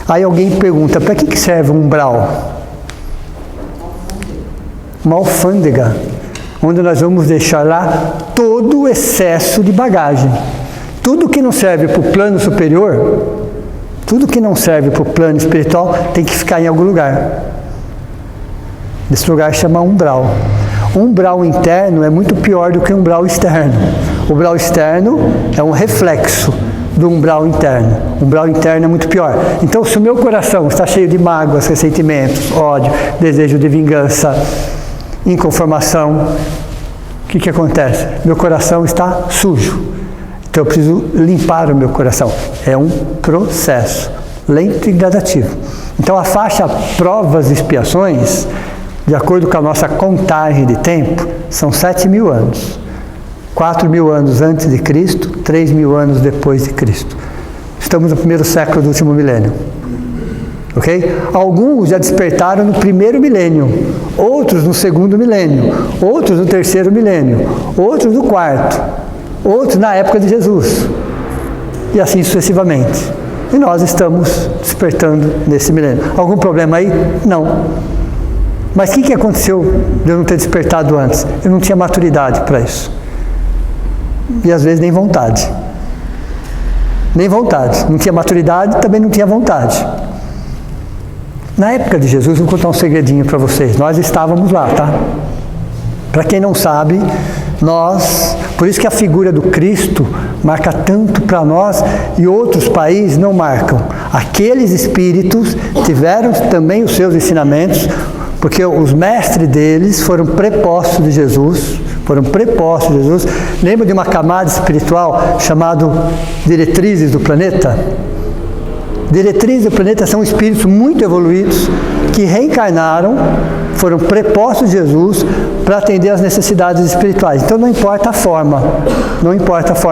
Aí alguém pergunta, para que serve um umbral? Uma alfândega, onde nós vamos deixar lá todo o excesso de bagagem. Tudo que não serve para o plano superior, tudo que não serve para o plano espiritual, tem que ficar em algum lugar. Esse lugar chama umbral. O umbral interno é muito pior do que o umbral externo. O umbral externo é um reflexo do umbral interno. O umbral interno é muito pior. Então, se o meu coração está cheio de mágoas, ressentimentos, ódio, desejo de vingança, inconformação, o que acontece? Meu coração está sujo. Então eu preciso limpar o meu coração. É um processo lento e gradativo. Então a faixa provas e expiações, de acordo com a nossa contagem de tempo, são 7.000 anos. 4.000 anos antes de Cristo, 3.000 anos depois de Cristo. Estamos no primeiro século do último milênio. Ok? Alguns já despertaram no primeiro milênio, outros no segundo milênio, outros no terceiro milênio, outros no quarto, outros na época de Jesus, e assim sucessivamente. E nós estamos despertando nesse milênio. Algum problema aí? Não. Mas o que aconteceu de eu não ter despertado antes? Eu não tinha maturidade para isso. E às vezes nem vontade. Nem vontade. Não tinha maturidade, também não tinha vontade. Na época de Jesus, vou contar um segredinho para vocês. Nós estávamos lá, tá? Para quem não sabe, por isso que a figura do Cristo marca tanto para nós e outros países não marcam. Aqueles espíritos tiveram também os seus ensinamentos, porque os mestres deles foram prepostos de Jesus. Lembra de uma camada espiritual chamada diretrizes do planeta? Diretrizes do planeta são espíritos muito evoluídos que reencarnaram, foram prepostos de Jesus para atender às necessidades espirituais. Então não importa a forma,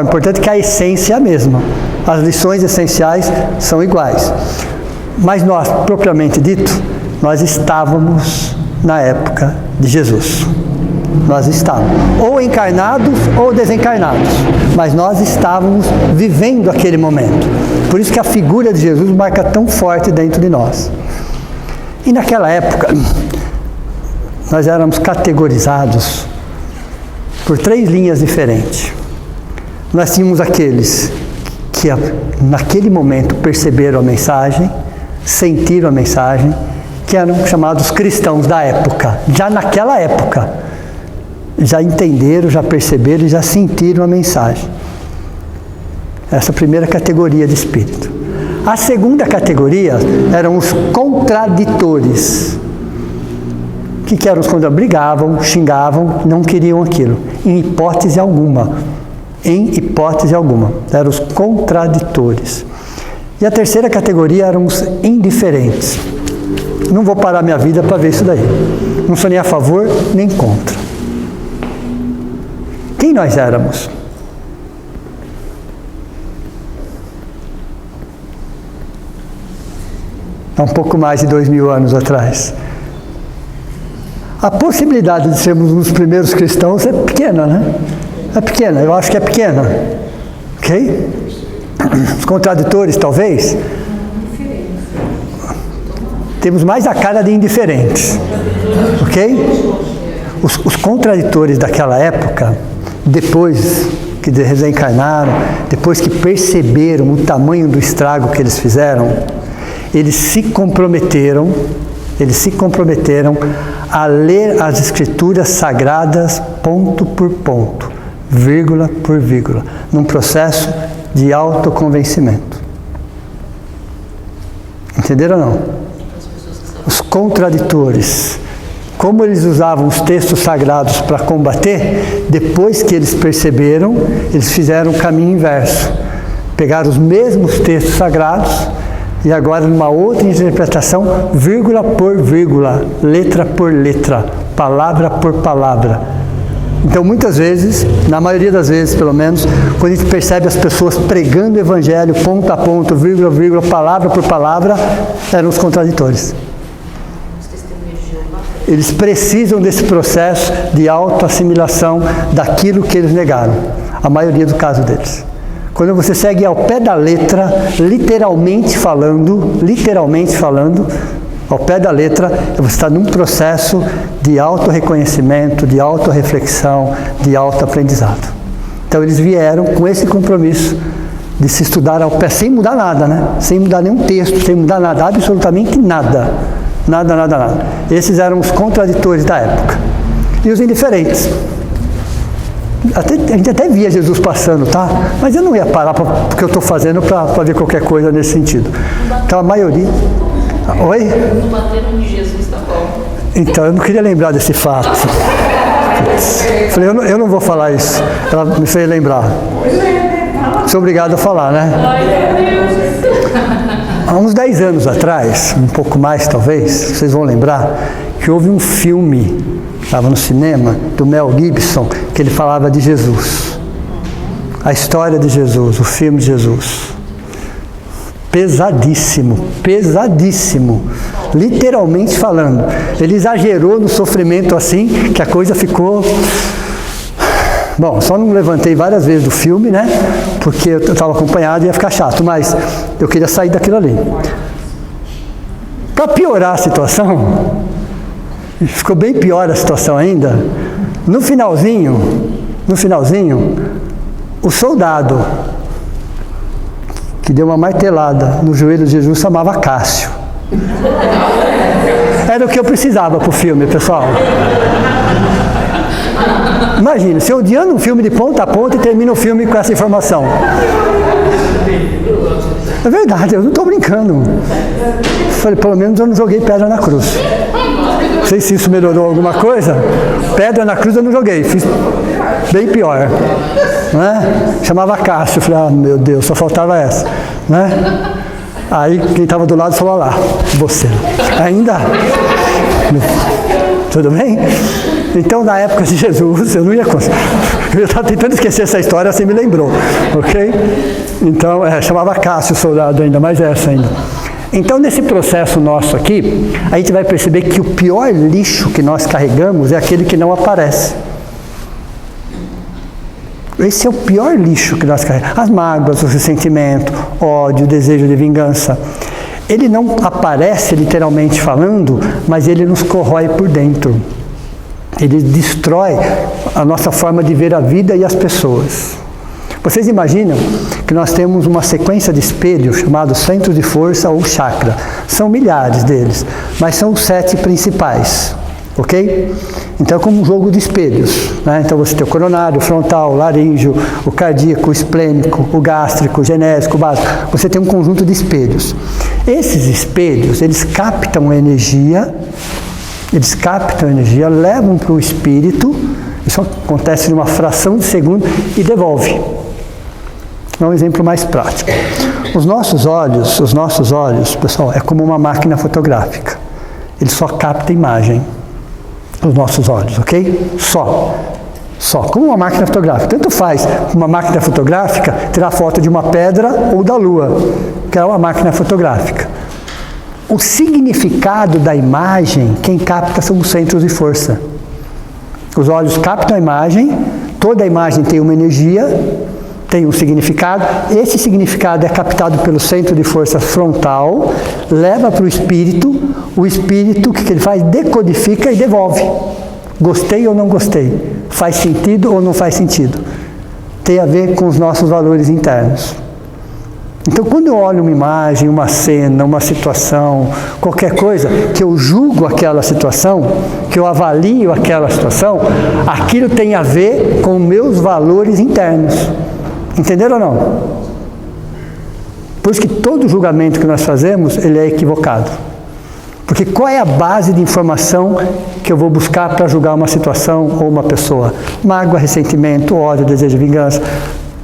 importante é que a essência é a mesma. As lições essenciais são iguais. Mas nós, propriamente dito, nós estávamos na época de Jesus. Nós estávamos ou encarnados ou desencarnados, mas nós estávamos vivendo aquele momento. Por isso que a figura de Jesus marca tão forte dentro de nós. E naquela época, nós éramos categorizados por 3 linhas diferentes. Nós tínhamos aqueles que naquele momento perceberam a mensagem, sentiram a mensagem, que eram chamados cristãos da época. Já naquela época, já entenderam, já perceberam e já sentiram a mensagem. Essa é a primeira categoria de espírito. A segunda categoria eram os contraditores. O que eram os contraditores? Brigavam, xingavam, não queriam aquilo. Em hipótese alguma. Em hipótese alguma. Eram os contraditores. E a terceira categoria eram os indiferentes. Não vou parar minha vida para ver isso daí. Não sou nem a favor, nem contra. Quem nós éramos? Há um pouco mais de 2000 anos atrás. A possibilidade de sermos os primeiros cristãos é pequena, né? É pequena, eu acho que é pequena. Ok? Os contraditores, talvez. Temos mais a cara de indiferentes. Ok? Os contraditores daquela época, depois que desencarnaram, depois que perceberam o tamanho do estrago que eles fizeram, eles se comprometeram a ler as escrituras sagradas ponto por ponto, vírgula por vírgula, num processo de autoconvencimento. Entenderam ou não? Os contraditores, como eles usavam os textos sagrados para combater, depois que eles perceberam, eles fizeram o caminho inverso. Pegaram os mesmos textos sagrados e agora numa outra interpretação, vírgula por vírgula, letra por letra, palavra por palavra. Então muitas vezes, na maioria das vezes pelo menos, quando a gente percebe as pessoas pregando o evangelho ponto a ponto, vírgula, vírgula, palavra por palavra, eram os contraditores. Eles precisam desse processo de autoassimilação daquilo que eles negaram, a maioria do caso deles. Quando você segue ao pé da letra, literalmente falando, ao pé da letra, você está num processo de autorreconhecimento, de autorreflexão, de autoaprendizado. Então eles vieram com esse compromisso de se estudar ao pé, sem mudar nada, né? Sem mudar nenhum texto, sem mudar nada, absolutamente nada. Nada. Esses eram os contraditores da época. E os indiferentes. A gente até via Jesus passando, tá? Mas eu não ia parar porque eu estou fazendo para ver qualquer coisa nesse sentido. Então a maioria... Oi? No bateram de Jesus, tá bom. Então eu não queria lembrar desse fato. Falei, eu não vou falar isso. Ela me fez lembrar. Sou obrigado a falar, né? Há uns 10 anos atrás, um pouco mais talvez, vocês vão lembrar, que houve um filme, estava no cinema, do Mel Gibson, que ele falava de Jesus. A história de Jesus, o filme de Jesus. Pesadíssimo, literalmente falando. Ele exagerou no sofrimento assim, que a coisa ficou... Bom, só não levantei várias vezes do filme, né? Porque eu estava acompanhado e ia ficar chato, mas eu queria sair daquilo ali. Para piorar a situação, ficou bem pior a situação ainda, no finalzinho, o soldado que deu uma martelada no joelho de Jesus chamava Cássio. Era o que eu precisava para o filme, pessoal. Imagina, se eu odiando um filme de ponta a ponta e termina o filme com essa informação. É verdade, eu não estou brincando. Falei, pelo menos eu não joguei pedra na cruz. Não sei se isso melhorou alguma coisa. Pedra na cruz eu não joguei, fiz bem pior. Não é? Chamava Cássio, falei, meu Deus, só faltava essa. Não é? Aí quem estava do lado falou, lá, você. Ainda? Tudo bem? Então, na época de Jesus, eu não ia conseguir. Eu estava tentando esquecer essa história, você me lembrou, ok? Então, chamava Cássio o soldado ainda, mais essa ainda. Então, nesse processo nosso aqui, a gente vai perceber que o pior lixo que nós carregamos é aquele que não aparece. Esse é o pior lixo que nós carregamos. As mágoas, o ressentimento, ódio, o desejo de vingança. Ele não aparece literalmente falando, mas ele nos corrói por dentro. Ele destrói a nossa forma de ver a vida e as pessoas. Vocês imaginam que nós temos uma sequência de espelhos chamados centros de força ou chakra. São milhares deles, mas são os 7 principais, ok? Então é como um jogo de espelhos, né? Então você tem o coronário, o frontal, o laríngeo, o cardíaco, o esplênico, o gástrico, o genésico, o básico. Você tem um conjunto de espelhos. Esses espelhos, eles captam energia, levam para o espírito, isso acontece numa fração de segundo e devolve. É um exemplo mais prático. Os nossos olhos, pessoal, é como uma máquina fotográfica. Ele só capta imagem. Os nossos olhos, ok? Só. Como uma máquina fotográfica. Tanto faz uma máquina fotográfica tirar foto de uma pedra ou da lua, que é uma máquina fotográfica. O significado da imagem, quem capta são os centros de força. Os olhos captam a imagem, toda a imagem tem uma energia, tem um significado. Esse significado é captado pelo centro de força frontal, leva para o espírito o que ele faz? Decodifica e devolve. Gostei ou não gostei? Faz sentido ou não faz sentido? Tem a ver com os nossos valores internos. Então, quando eu olho uma imagem, uma cena, uma situação, qualquer coisa, que eu julgo aquela situação, que eu avalio aquela situação, aquilo tem a ver com meus valores internos. Entenderam ou não? Por isso que todo julgamento que nós fazemos, ele é equivocado. Porque qual é a base de informação que eu vou buscar para julgar uma situação ou uma pessoa? Mágoa, ressentimento, ódio, desejo de vingança,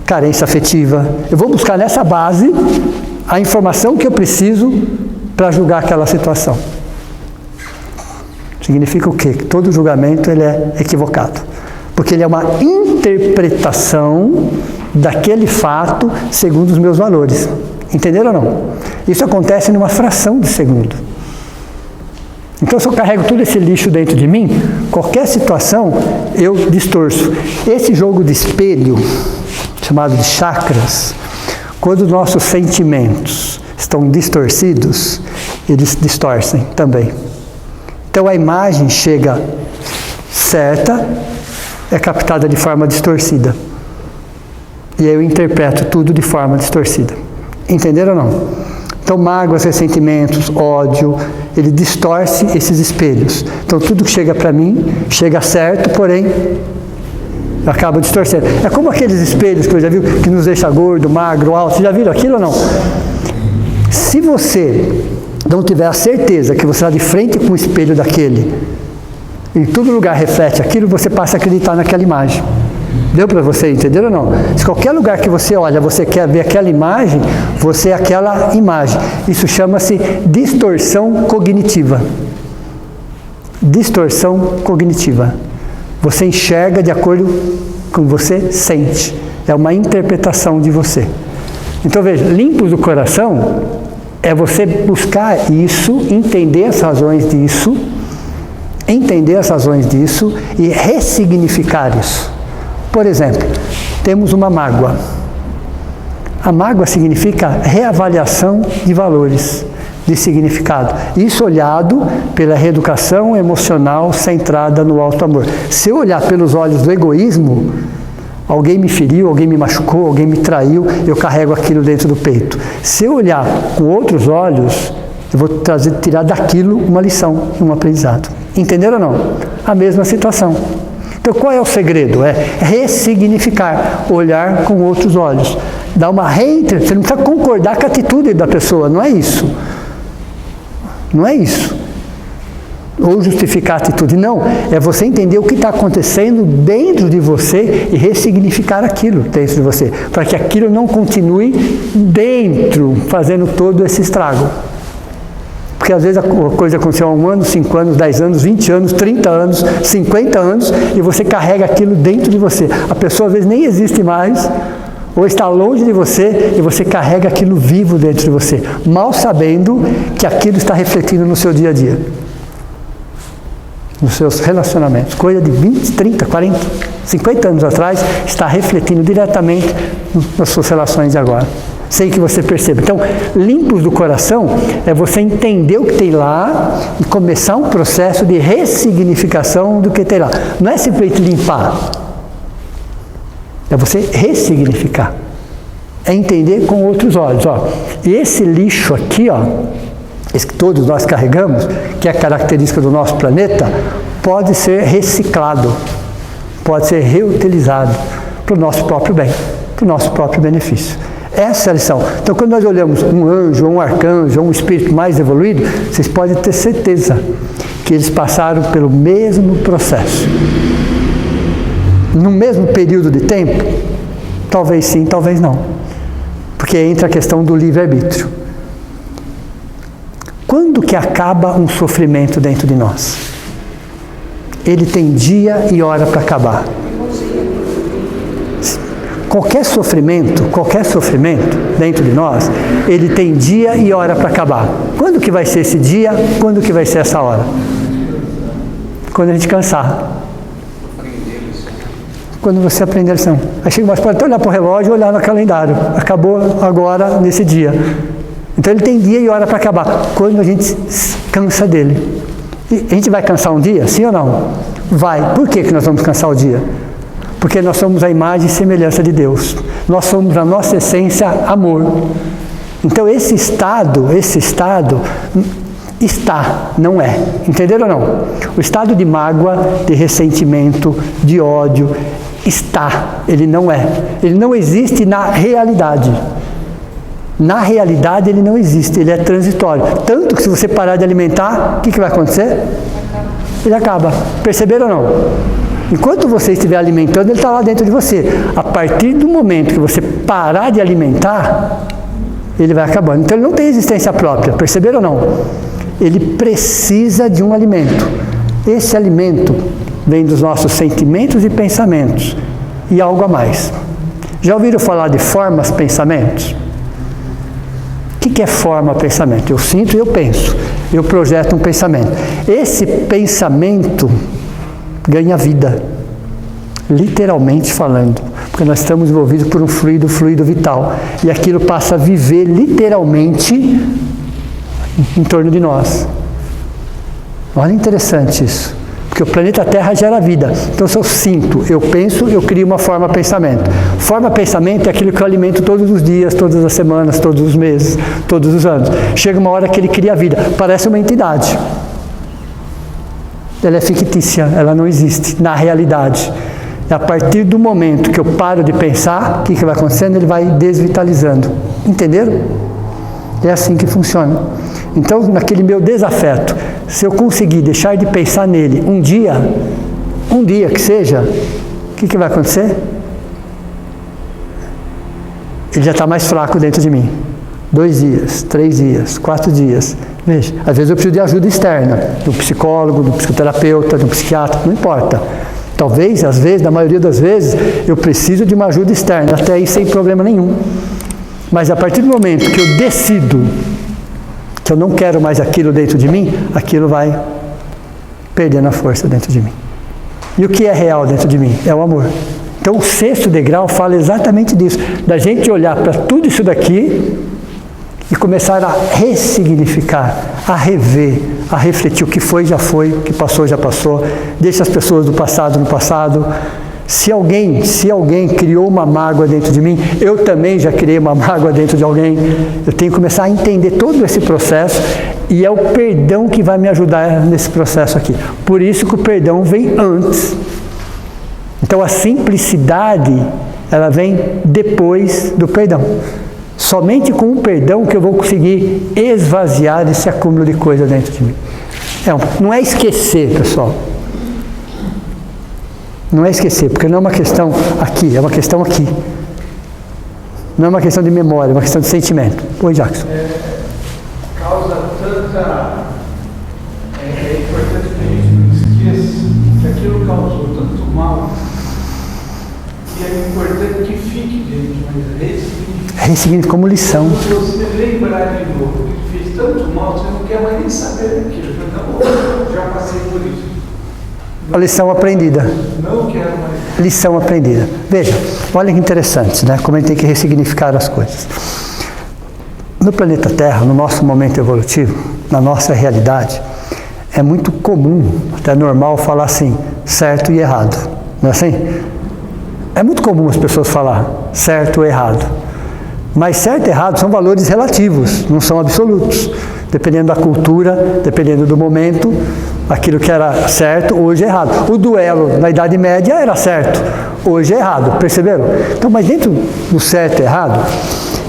carência afetiva. Eu vou buscar nessa base a informação que eu preciso para julgar aquela situação. Significa o quê? Que todo julgamento ele é equivocado. Porque ele é uma interpretação daquele fato segundo os meus valores. Entenderam ou não? Isso acontece numa fração de segundo. Então, se eu carrego todo esse lixo dentro de mim, qualquer situação eu distorço. Esse jogo de espelho, chamado de chakras, quando os nossos sentimentos estão distorcidos, eles distorcem também. Então, a imagem chega certa, é captada de forma distorcida. E aí eu interpreto tudo de forma distorcida. Entenderam ou não? Então, mágoas, ressentimentos, ódio, ele distorce esses espelhos. Então, tudo que chega para mim, chega certo, porém, acaba distorcendo. É como aqueles espelhos que eu já vi, que nos deixa gordo, magro, alto. Vocês já viram aquilo ou não? Se você não tiver a certeza que você está de frente com o espelho daquele, em todo lugar reflete aquilo, você passa a acreditar naquela imagem. Deu para você entender ou não? Se qualquer lugar que você olha, você quer ver aquela imagem, você é aquela imagem. Isso chama-se distorção cognitiva. Distorção cognitiva. Você enxerga de acordo com o que você sente. É uma interpretação de você. Então veja, limpos do coração é você buscar isso, entender as razões disso e ressignificar isso. Por exemplo, temos uma mágoa. A mágoa significa reavaliação de valores, de significado. Isso olhado pela reeducação emocional centrada no alto amor. Se eu olhar pelos olhos do egoísmo, alguém me feriu, alguém me machucou, alguém me traiu, eu carrego aquilo dentro do peito. Se eu olhar com outros olhos, eu vou tirar daquilo uma lição, um aprendizado. Entenderam ou não? A mesma situação. Então, qual é o segredo? É ressignificar, olhar com outros olhos. Dar uma reinterpretação. Você não precisa concordar com a atitude da pessoa, não é isso. Não é isso. Ou justificar a atitude. Não, é você entender o que está acontecendo dentro de você e ressignificar aquilo dentro de você, para que aquilo não continue dentro, fazendo todo esse estrago. Porque às vezes a coisa aconteceu há 1 ano, 5 anos, 10 anos, 20 anos, 30 anos, 50 anos, e você carrega aquilo dentro de você. A pessoa às vezes nem existe mais, ou está longe de você e você carrega aquilo vivo dentro de você, mal sabendo que aquilo está refletindo no seu dia a dia, nos seus relacionamentos. Coisa de 20, 30, 40, 50 anos atrás está refletindo diretamente nas suas relações de agora, sem que você perceba. Então, limpos do coração é você entender o que tem lá e começar um processo de ressignificação do que tem lá. Não é simplesmente limpar, é você ressignificar. É entender com outros olhos. Ó. E esse lixo aqui, ó, esse que todos nós carregamos, que é a característica do nosso planeta, pode ser reciclado, pode ser reutilizado para o nosso próprio bem, para o nosso próprio benefício. Essa é a lição. Então, quando nós olhamos um anjo, um arcanjo, um espírito mais evoluído, vocês podem ter certeza que eles passaram pelo mesmo processo. No mesmo período de tempo? Talvez sim, talvez não. Porque entra a questão do livre-arbítrio. Quando que acaba um sofrimento dentro de nós? Ele tem dia e hora para acabar. Qualquer sofrimento dentro de nós, ele tem dia e hora para acabar. Quando que vai ser esse dia? Quando que vai ser essa hora? Quando a gente cansar. Quando você aprender a lição. Aí chega mais, pode até olhar para o relógio e olhar no calendário. Acabou agora, nesse dia. Então ele tem dia e hora para acabar. Quando a gente cansa dele. E a gente vai cansar um dia? Sim ou não? Vai. Por que nós vamos cansar o dia? Porque nós somos a imagem e semelhança de Deus. Nós somos a nossa essência amor. Então esse estado está, não é. Entenderam ou não? O estado de mágoa, de ressentimento, de ódio, está. Ele não é. Ele não existe na realidade. Na realidade ele não existe, ele é transitório. Tanto que se você parar de alimentar, o que vai acontecer? Ele acaba. Perceberam ou não? Enquanto você estiver alimentando, ele está lá dentro de você. A partir do momento que você parar de alimentar, ele vai acabando. Então ele não tem existência própria, perceberam ou não? Ele precisa de um alimento. Esse alimento vem dos nossos sentimentos e pensamentos e algo a mais. Já ouviram falar de formas, pensamentos? O que é forma, pensamento? Eu sinto e eu penso. Eu projeto um pensamento. Esse pensamento ganha vida, literalmente falando, porque nós estamos envolvidos por um fluido vital, e aquilo passa a viver literalmente em torno de nós. Olha, interessante isso, porque o planeta Terra gera vida. Então se eu sinto, eu penso, eu crio uma forma pensamento. Forma pensamento é aquilo que eu alimento todos os dias, todas as semanas, todos os meses, todos os anos. Chega uma hora que ele cria vida, parece uma entidade. Ela é fictícia, ela não existe na realidade. A partir do momento que eu paro de pensar, o que vai acontecendo? Ele vai desvitalizando. Entenderam? É assim que funciona. Então, naquele meu desafeto, se eu conseguir deixar de pensar nele um dia que seja, o que vai acontecer? Ele já está mais fraco dentro de mim. 2 dias, 3 dias, 4 dias. Veja, às vezes eu preciso de ajuda externa, do psicólogo, do psicoterapeuta, do psiquiatra, não importa. Talvez, às vezes, na maioria das vezes, eu preciso de uma ajuda externa, até aí sem problema nenhum. Mas a partir do momento que eu decido que eu não quero mais aquilo dentro de mim, aquilo vai perdendo a força dentro de mim. E o que é real dentro de mim? É o amor. Então o 6º degrau fala exatamente disso, da gente olhar para tudo isso daqui e começar a ressignificar, a rever, a refletir. O que foi, já foi, o que passou, já passou. Deixa as pessoas do passado no passado. Se alguém criou uma mágoa dentro de mim, eu também já criei uma mágoa dentro de alguém. Eu tenho que começar a entender todo esse processo, e é o perdão que vai me ajudar nesse processo aqui. Por isso que o perdão vem antes. Então a simplicidade, ela vem depois do perdão. Somente com o perdão que eu vou conseguir esvaziar esse acúmulo de coisa dentro de mim. Não é esquecer, pessoal. Não é esquecer, porque não é uma questão aqui, é uma questão aqui. Não é uma questão de memória, é uma questão de sentimento. Oi, Jackson. Causa tanta... É importante que a gente não esqueça que aquilo causou tanto mal E é importante que fique dentro, mas ressignifique. Ressignifica como lição. Se você lembrar de novo que fez tanto mal, você não quer mais nem saber daquilo. Não, já passei por isso. A lição aprendida. Não quero mais. Lição aprendida. Veja, olha que interessante, né? Como a gente tem que ressignificar as coisas. No planeta Terra, no nosso momento evolutivo, na nossa realidade, é muito comum, até normal, falar assim, certo e errado. Não é assim? É muito comum as pessoas falar certo ou errado. Mas certo e errado são valores relativos, não são absolutos. Dependendo da cultura, dependendo do momento, aquilo que era certo, hoje é errado. O duelo na Idade Média era certo, hoje é errado. Perceberam? Então, mas dentro do certo e errado,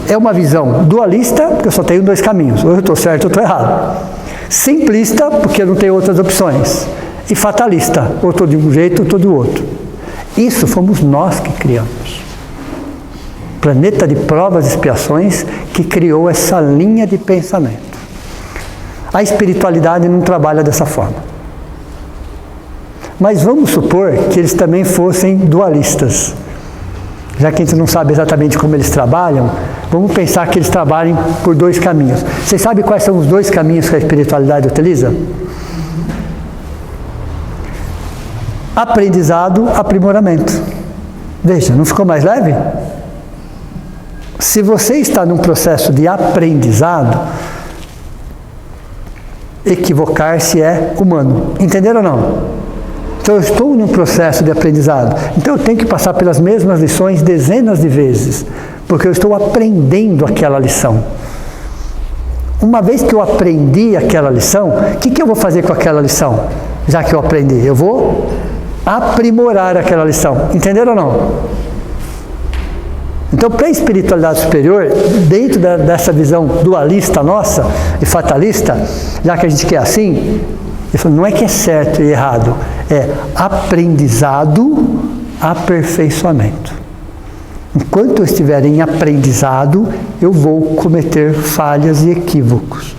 é uma visão dualista, porque eu só tenho dois caminhos. Ou eu estou certo ou eu estou errado. Simplista, porque eu não tenho outras opções. E fatalista, ou estou de um jeito ou estou do outro. Isso fomos nós que criamos. Planeta de provas e expiações que criou essa linha de pensamento. A espiritualidade não trabalha dessa forma. Mas vamos supor que eles também fossem dualistas. Já que a gente não sabe exatamente como eles trabalham, vamos pensar que eles trabalhem por dois caminhos. Vocês sabem quais são os dois caminhos que a espiritualidade utiliza? Aprendizado, aprimoramento. Veja, não ficou mais leve? Se você está num processo de aprendizado, equivocar-se é humano. Entenderam ou não? Então eu estou num processo de aprendizado. Então eu tenho que passar pelas mesmas lições dezenas de vezes, porque eu estou aprendendo aquela lição. Uma vez que eu aprendi aquela lição, o que eu vou fazer com aquela lição? Já que eu aprendi, eu vou aprimorar aquela lição. Entenderam ou não? Então, para a espiritualidade superior, dentro dessa visão dualista nossa e fatalista, já que a gente quer assim, não é que é certo e errado, é aprendizado, aperfeiçoamento. Enquanto eu estiver em aprendizado, eu vou cometer falhas e equívocos.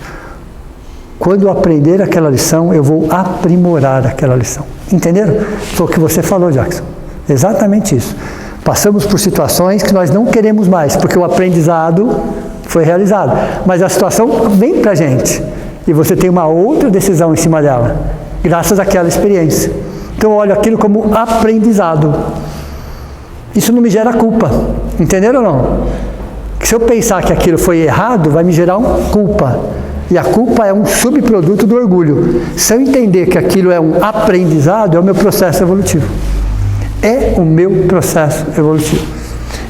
Quando eu aprender aquela lição, eu vou aprimorar aquela lição. Entenderam? Foi o que você falou, Jackson. Exatamente isso. Passamos por situações que nós não queremos mais, porque o aprendizado foi realizado. Mas a situação vem para a gente. E você tem uma outra decisão em cima dela, graças àquela experiência. Então eu olho aquilo como aprendizado. Isso não me gera culpa. Entenderam ou não? Que se eu pensar que aquilo foi errado, vai me gerar uma culpa. E a culpa é um subproduto do orgulho. Se eu entender que aquilo é um aprendizado, é o meu processo evolutivo. É o meu processo evolutivo.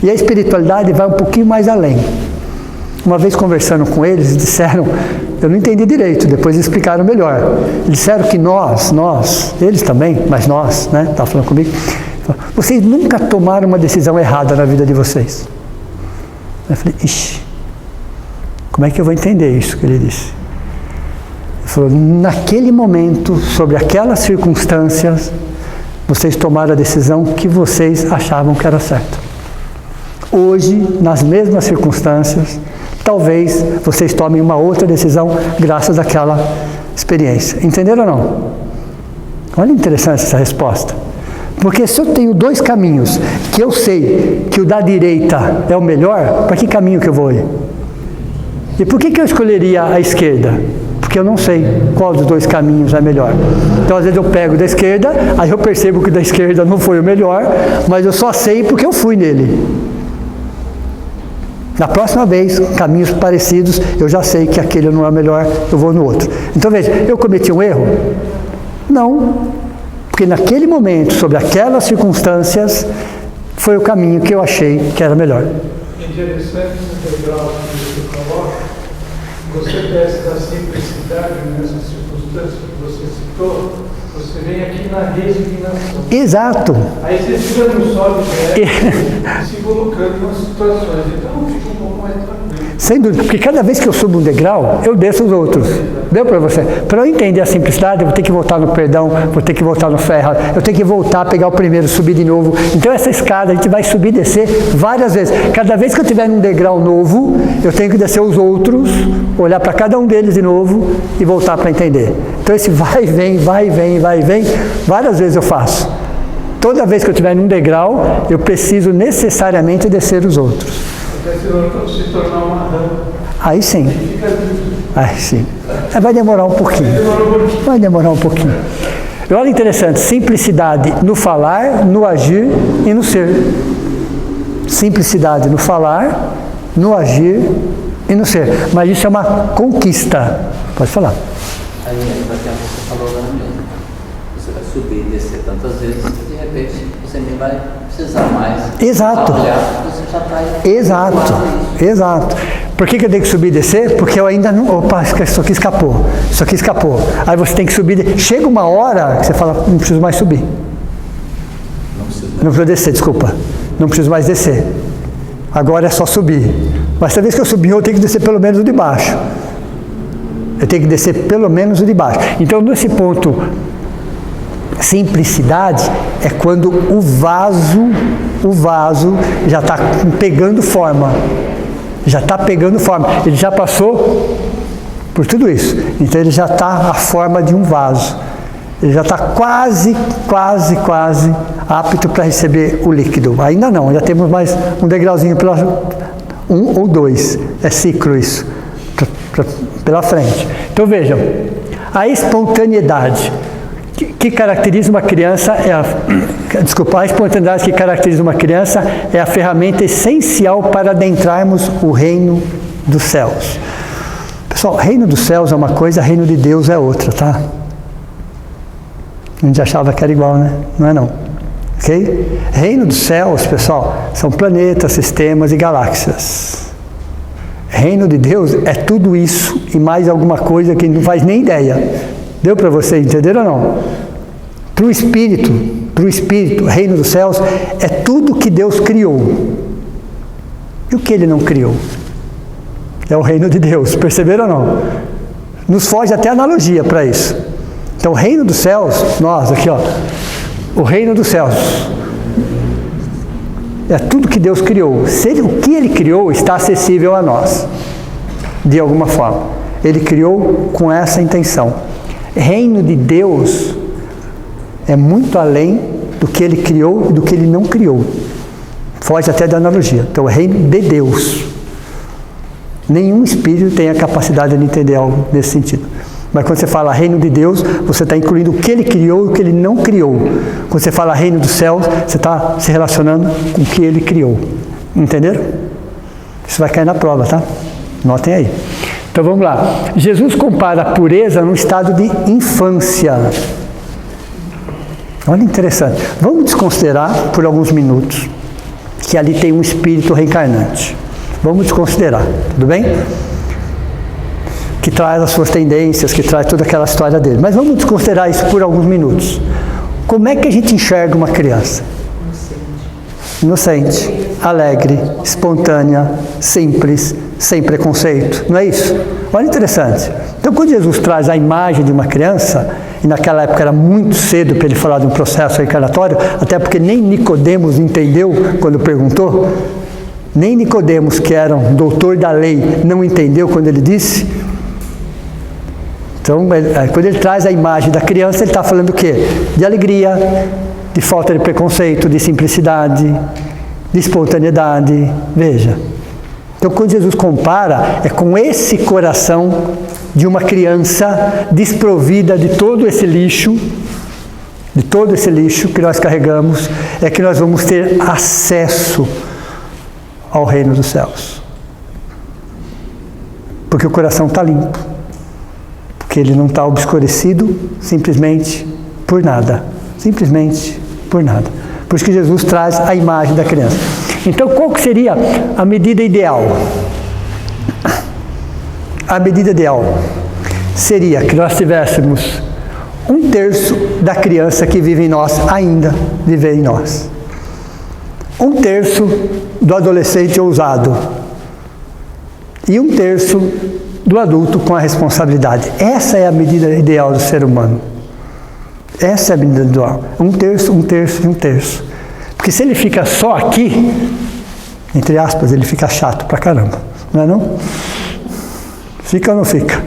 E a espiritualidade vai um pouquinho mais além. Uma vez conversando com eles, disseram, eu não entendi direito, depois eles explicaram melhor. Eles disseram que nós, eles também, mas nós, né, estava falando comigo, vocês nunca tomaram uma decisão errada na vida de vocês. Eu falei, ixi, como é que eu vou entender isso que ele disse? Ele falou, naquele momento, sobre aquelas circunstâncias, vocês tomaram a decisão que vocês achavam que era certa. Hoje, nas mesmas circunstâncias, talvez vocês tomem uma outra decisão graças àquela experiência. Entenderam ou não? Olha interessante essa resposta. Porque se eu tenho dois caminhos, que eu sei que o da direita é o melhor, para que caminho que eu vou ir? E por que eu escolheria a esquerda? Porque eu não sei qual dos dois caminhos é melhor. Então, às vezes eu pego da esquerda, aí eu percebo que o da esquerda não foi o melhor, mas eu só sei porque eu fui nele. Na próxima vez, caminhos parecidos, eu já sei que aquele não é o melhor, eu vou no outro. Então, veja, eu cometi um erro? Não. Porque naquele momento, sobre aquelas circunstâncias, foi o caminho que eu achei que era melhor. Interessante no degrau que você coloca, você desce da simplicidade nessas circunstâncias que você citou, você vem aqui na resignação. Exato. Aí você fica no solo e se colocando nas situações, então fica um pouco mais tranquilo. Sem dúvida, porque cada vez que eu subo um degrau, eu desço os outros. Deu para você? Para eu entender a simplicidade, eu vou ter que voltar no perdão, vou ter que voltar no ferro, eu tenho que voltar a pegar o primeiro, subir de novo. Então essa escada a gente vai subir e descer várias vezes. Cada vez que eu tiver num degrau novo, eu tenho que descer os outros, olhar para cada um deles de novo e voltar para entender. Então esse vai e vem, várias vezes eu faço. toda vez que eu estiver num degrau, eu preciso necessariamente descer os outros. Até se tornar uma rã. Aí sim. Aí sim. Vai demorar um pouquinho. Vai demorar um pouquinho. E olha interessante, simplicidade no falar, no agir e no ser. Simplicidade no falar, no agir e no ser. Mas isso é uma conquista. Pode falar. Aí entra aquilo que você falou lá mesmo. Você vai subir e descer tantas vezes que de repente você nem vai precisar mais. Exato. Olhar, você já está Exato. Exato. Por que eu tenho que subir e descer? Porque eu ainda não... Opa, isso aqui escapou. Isso aqui escapou. Aí você tem que subir. Chega uma hora que você fala, não preciso mais subir. Não preciso descer, desculpa. Não preciso mais descer. Agora é só subir. Mas toda vez que eu subir, eu tenho que descer pelo menos o de baixo. Eu tenho que descer pelo menos o de baixo. Então, nesse ponto, simplicidade é quando o vaso já está pegando forma. Já está pegando forma. Ele já passou por tudo isso. Então, ele já está a forma de um vaso. Ele já está quase apto para receber o líquido. Ainda não, ainda temos mais um degrauzinho, um ou dois. É ciclo isso, pela frente. Então vejam, a espontaneidade que caracteriza uma criança a espontaneidade que caracteriza uma criança é a ferramenta essencial para adentrarmos o reino dos céus. Pessoal, reino dos céus é uma coisa, reino de Deus é outra, tá? A gente achava que era igual, né? Não é não. Ok? Reino dos céus, pessoal, são planetas, sistemas e galáxias. Reino de Deus é tudo isso e mais alguma coisa que não faz nem ideia. Deu para você entender ou não? Para o Espírito, reino dos céus é tudo que Deus criou. E o que Ele não criou? É o reino de Deus, perceberam ou não? Nos foge até analogia para isso. Então, o reino dos céus, nós aqui, ó, o reino dos céus é tudo que Deus criou. O que Ele criou está acessível a nós, de alguma forma. Ele criou com essa intenção. Reino de Deus é muito além do que Ele criou e do que Ele não criou. Foge até da analogia. Então, o reino de Deus. Nenhum espírito tem a capacidade de entender algo nesse sentido. Mas quando você fala reino de Deus, você está incluindo o que Ele criou e o que Ele não criou. Quando você fala reino dos céus, você está se relacionando com o que Ele criou. Entenderam? Isso vai cair na prova, tá? Notem aí. Então vamos lá. Jesus compara a pureza num estado de infância. Olha, interessante. Vamos desconsiderar por alguns minutos que ali tem um espírito reencarnante. Vamos desconsiderar, tudo bem? Que traz as suas tendências, que traz toda aquela história dele. Mas vamos desconsiderar isso por alguns minutos. Como é que a gente enxerga uma criança? Inocente, alegre, espontânea, simples, sem preconceito. Não é isso? Olha, interessante. Então, quando Jesus traz a imagem de uma criança, e naquela época era muito cedo para ele falar de um processo reencarnatório, até porque nem Nicodemos entendeu quando perguntou, nem Nicodemos, que era um doutor da lei, não entendeu quando ele disse. Então, quando ele traz a imagem da criança, ele está falando o quê? De alegria, de falta de preconceito, de simplicidade, de espontaneidade. Veja. Então, quando Jesus compara, é com esse coração de uma criança desprovida de todo esse lixo, que nós carregamos, é que nós vamos ter acesso ao reino dos céus. Porque o coração está limpo. Porque ele não está obscurecido simplesmente por nada. Simplesmente por nada. Por isso que Jesus traz a imagem da criança. Então, qual que seria a medida ideal? A medida ideal seria que nós tivéssemos 1/3 da criança que vive em nós ainda viver em nós. 1/3 do adolescente ousado. E 1/3 do adulto com a responsabilidade. Essa é a medida ideal do ser humano. Essa é a medida ideal. 1/3, 1/3 e 1/3. Porque se ele fica só aqui, entre aspas, ele fica chato pra caramba. Não é não? Fica ou não fica?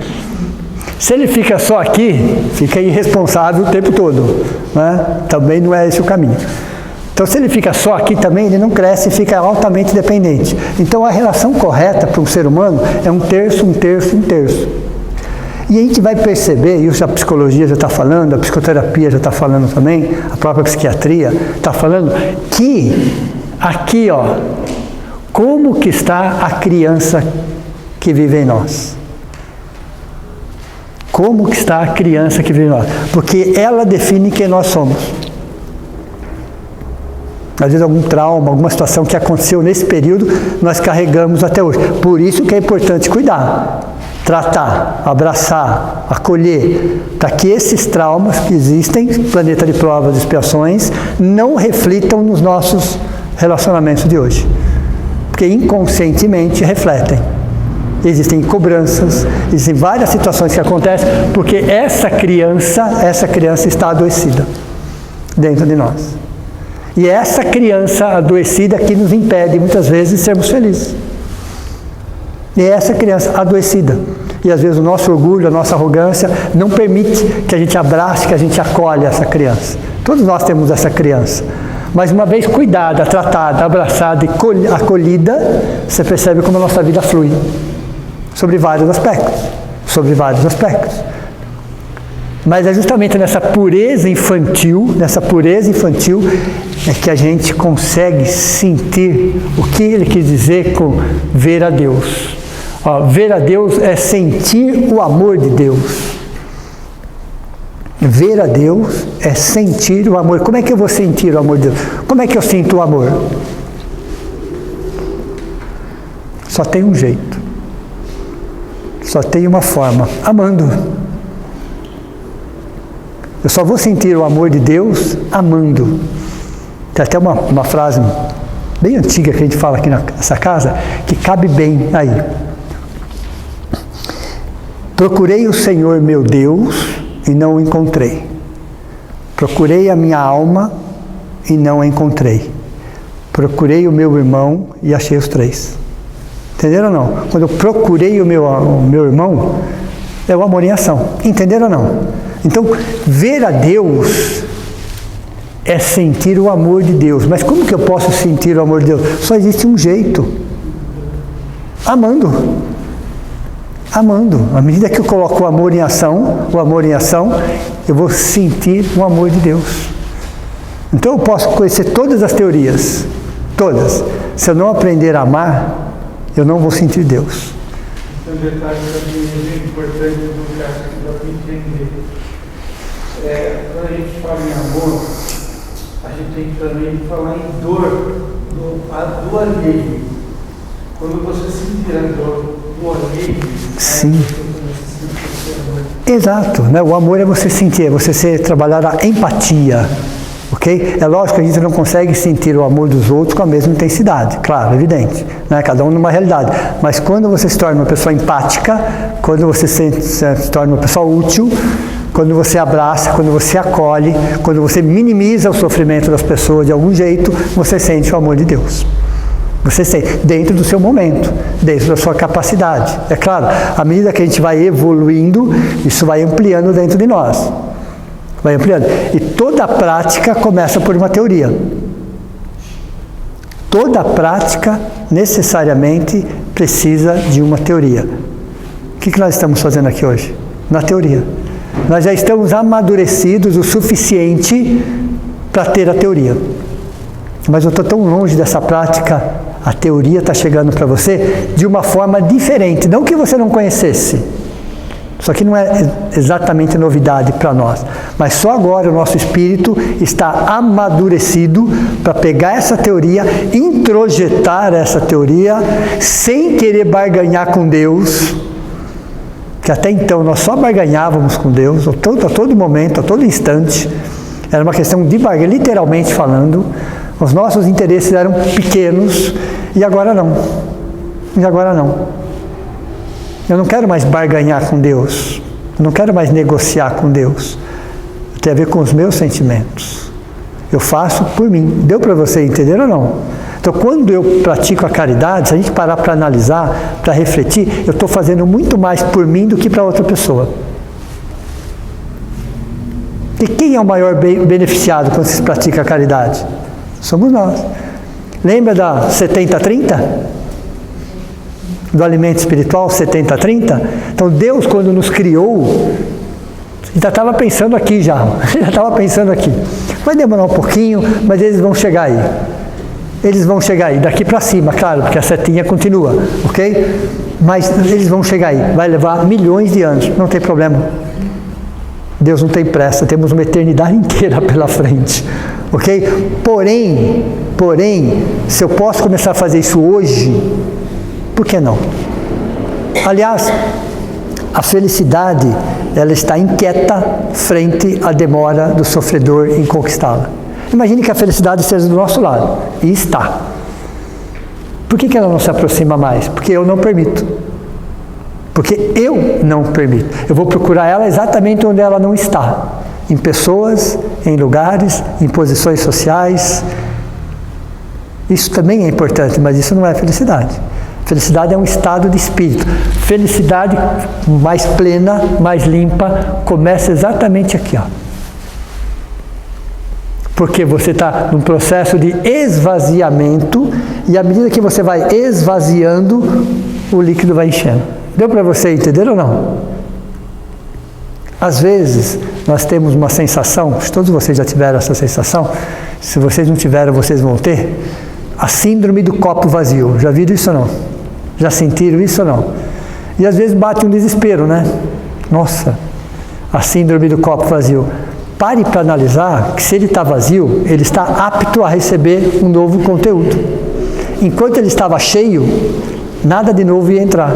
Se ele fica só aqui, fica irresponsável o tempo todo. Né? Também não é esse o caminho. Então, se ele fica só aqui também, ele não cresce e fica altamente dependente. Então, a relação correta para um ser humano é 1/3, 1/3, 1/3. E a gente vai perceber, e isso a psicologia já está falando, a psicoterapia já está falando também, a própria psiquiatria está falando, que aqui, ó, como que está a criança que vive em nós? Como que está a criança que vive em nós? Porque ela define quem nós somos. Às vezes algum trauma, alguma situação que aconteceu nesse período, nós carregamos até hoje. Por isso que é importante cuidar, tratar, abraçar, acolher, para que esses traumas que existem, planeta de provas e expiações, não reflitam nos nossos relacionamentos de hoje. Porque inconscientemente refletem. Existem cobranças, existem várias situações que acontecem, porque essa criança está adoecida dentro de nós. E é essa criança adoecida que nos impede, muitas vezes, de sermos felizes. E é essa criança adoecida. E às vezes o nosso orgulho, a nossa arrogância, não permite que a gente abrace, que a gente acolhe essa criança. Todos nós temos essa criança. Mas uma vez cuidada, tratada, abraçada e acolhida, você percebe como a nossa vida flui. Sobre vários aspectos. Sobre vários aspectos. Mas é justamente nessa pureza infantil, é que a gente consegue sentir o que ele quis dizer com ver a Deus. Ó, ver a Deus é sentir o amor de Deus. Ver a Deus é sentir o amor. Como é que eu vou sentir o amor de Deus? Como é que eu sinto o amor? Só tem um jeito. Só tem uma forma. Amando. Eu só vou sentir o amor de Deus amando. Tem até uma frase bem antiga que a gente fala aqui nessa casa, que cabe bem aí. Procurei o Senhor meu Deus e não o encontrei. Procurei a minha alma e não a encontrei. Procurei o meu irmão e achei os 3. Entenderam ou não? Quando eu procurei o meu irmão, é o amor em ação. Entenderam ou não? Então, ver a Deus é sentir o amor de Deus. Mas como que eu posso sentir o amor de Deus? Só existe um jeito. Amando. Amando. À medida que eu coloco o amor em ação, eu vou sentir o amor de Deus. Então eu posso conhecer todas as teorias. Todas. Se eu não aprender a amar, eu não vou sentir Deus. Um detalhe também muito importante do caso que dá para entender. Quando a gente fala em amor, a gente tem que também falar em dor, do alheio. Quando você sentir a dor do alheio, sim. Exato, né? O amor é você sentir, é você trabalhar a empatia. Ok? É lógico que a gente não consegue sentir o amor dos outros com a mesma intensidade, claro, evidente, né? Cada um numa realidade, mas quando você se torna uma pessoa empática, quando você se torna uma pessoa útil, quando você abraça, quando você acolhe, quando você minimiza o sofrimento das pessoas de algum jeito, você sente o amor de Deus. Você sente, dentro do seu momento, dentro da sua capacidade. É claro, à medida que a gente vai evoluindo, isso vai ampliando dentro de nós. Vai ampliando. E toda prática começa por uma teoria. Toda prática necessariamente precisa de uma teoria. O que nós estamos fazendo aqui hoje? Na teoria. Nós já estamos amadurecidos o suficiente para ter a teoria. Mas eu estou tão longe dessa prática, a teoria está chegando para você de uma forma diferente. Não que você não conhecesse. Isso aqui não é exatamente novidade para nós, mas só agora o nosso espírito está amadurecido para pegar essa teoria, introjetar essa teoria, sem querer barganhar com Deus, que até então nós só barganhávamos com Deus, a todo momento, a todo instante, era uma questão de barganha, literalmente falando, os nossos interesses eram pequenos, e agora não, Eu não quero mais barganhar com Deus. Eu não quero mais negociar com Deus. Tem a ver com os meus sentimentos. Eu faço por mim. Deu para você entender ou não? Então, quando eu pratico a caridade, se a gente parar para analisar, para refletir, eu estou fazendo muito mais por mim do que para outra pessoa. E quem é o maior beneficiado quando se pratica a caridade? Somos nós. Lembra da 70-30? Do alimento espiritual 70-30? Então Deus, quando nos criou, já estava pensando aqui já estava pensando aqui. Vai demorar um pouquinho, mas eles vão chegar aí. Eles vão chegar aí, daqui para cima, claro, porque a setinha continua, ok? Mas eles vão chegar aí, vai levar milhões de anos, não tem problema. Deus não tem pressa, temos uma eternidade inteira pela frente, ok? Porém, se eu posso começar a fazer isso hoje, por que não? Aliás, a felicidade, ela está inquieta frente à demora do sofredor em conquistá-la. Imagine que a felicidade esteja do nosso lado, e está. Por que ela não se aproxima mais? Porque eu não permito. Porque eu não permito. Eu vou procurar ela exatamente onde ela não está. Em pessoas, em lugares, em posições sociais. Isso também é importante, mas isso não é felicidade. Felicidade é um estado de espírito. Felicidade mais plena, mais limpa, começa exatamente aqui, ó. Porque você está num processo de esvaziamento, e à medida que você vai esvaziando, o líquido vai enchendo. Deu para você entender ou não? Às vezes, nós temos uma sensação, todos vocês já tiveram essa sensação, se vocês não tiveram, vocês vão ter, a síndrome do copo vazio. Já viram isso ou não? Já sentiram isso ou não? E às vezes bate um desespero, né? Nossa, a síndrome do copo vazio. Pare para analisar que se ele está vazio, ele está apto a receber um novo conteúdo. Enquanto ele estava cheio, nada de novo ia entrar.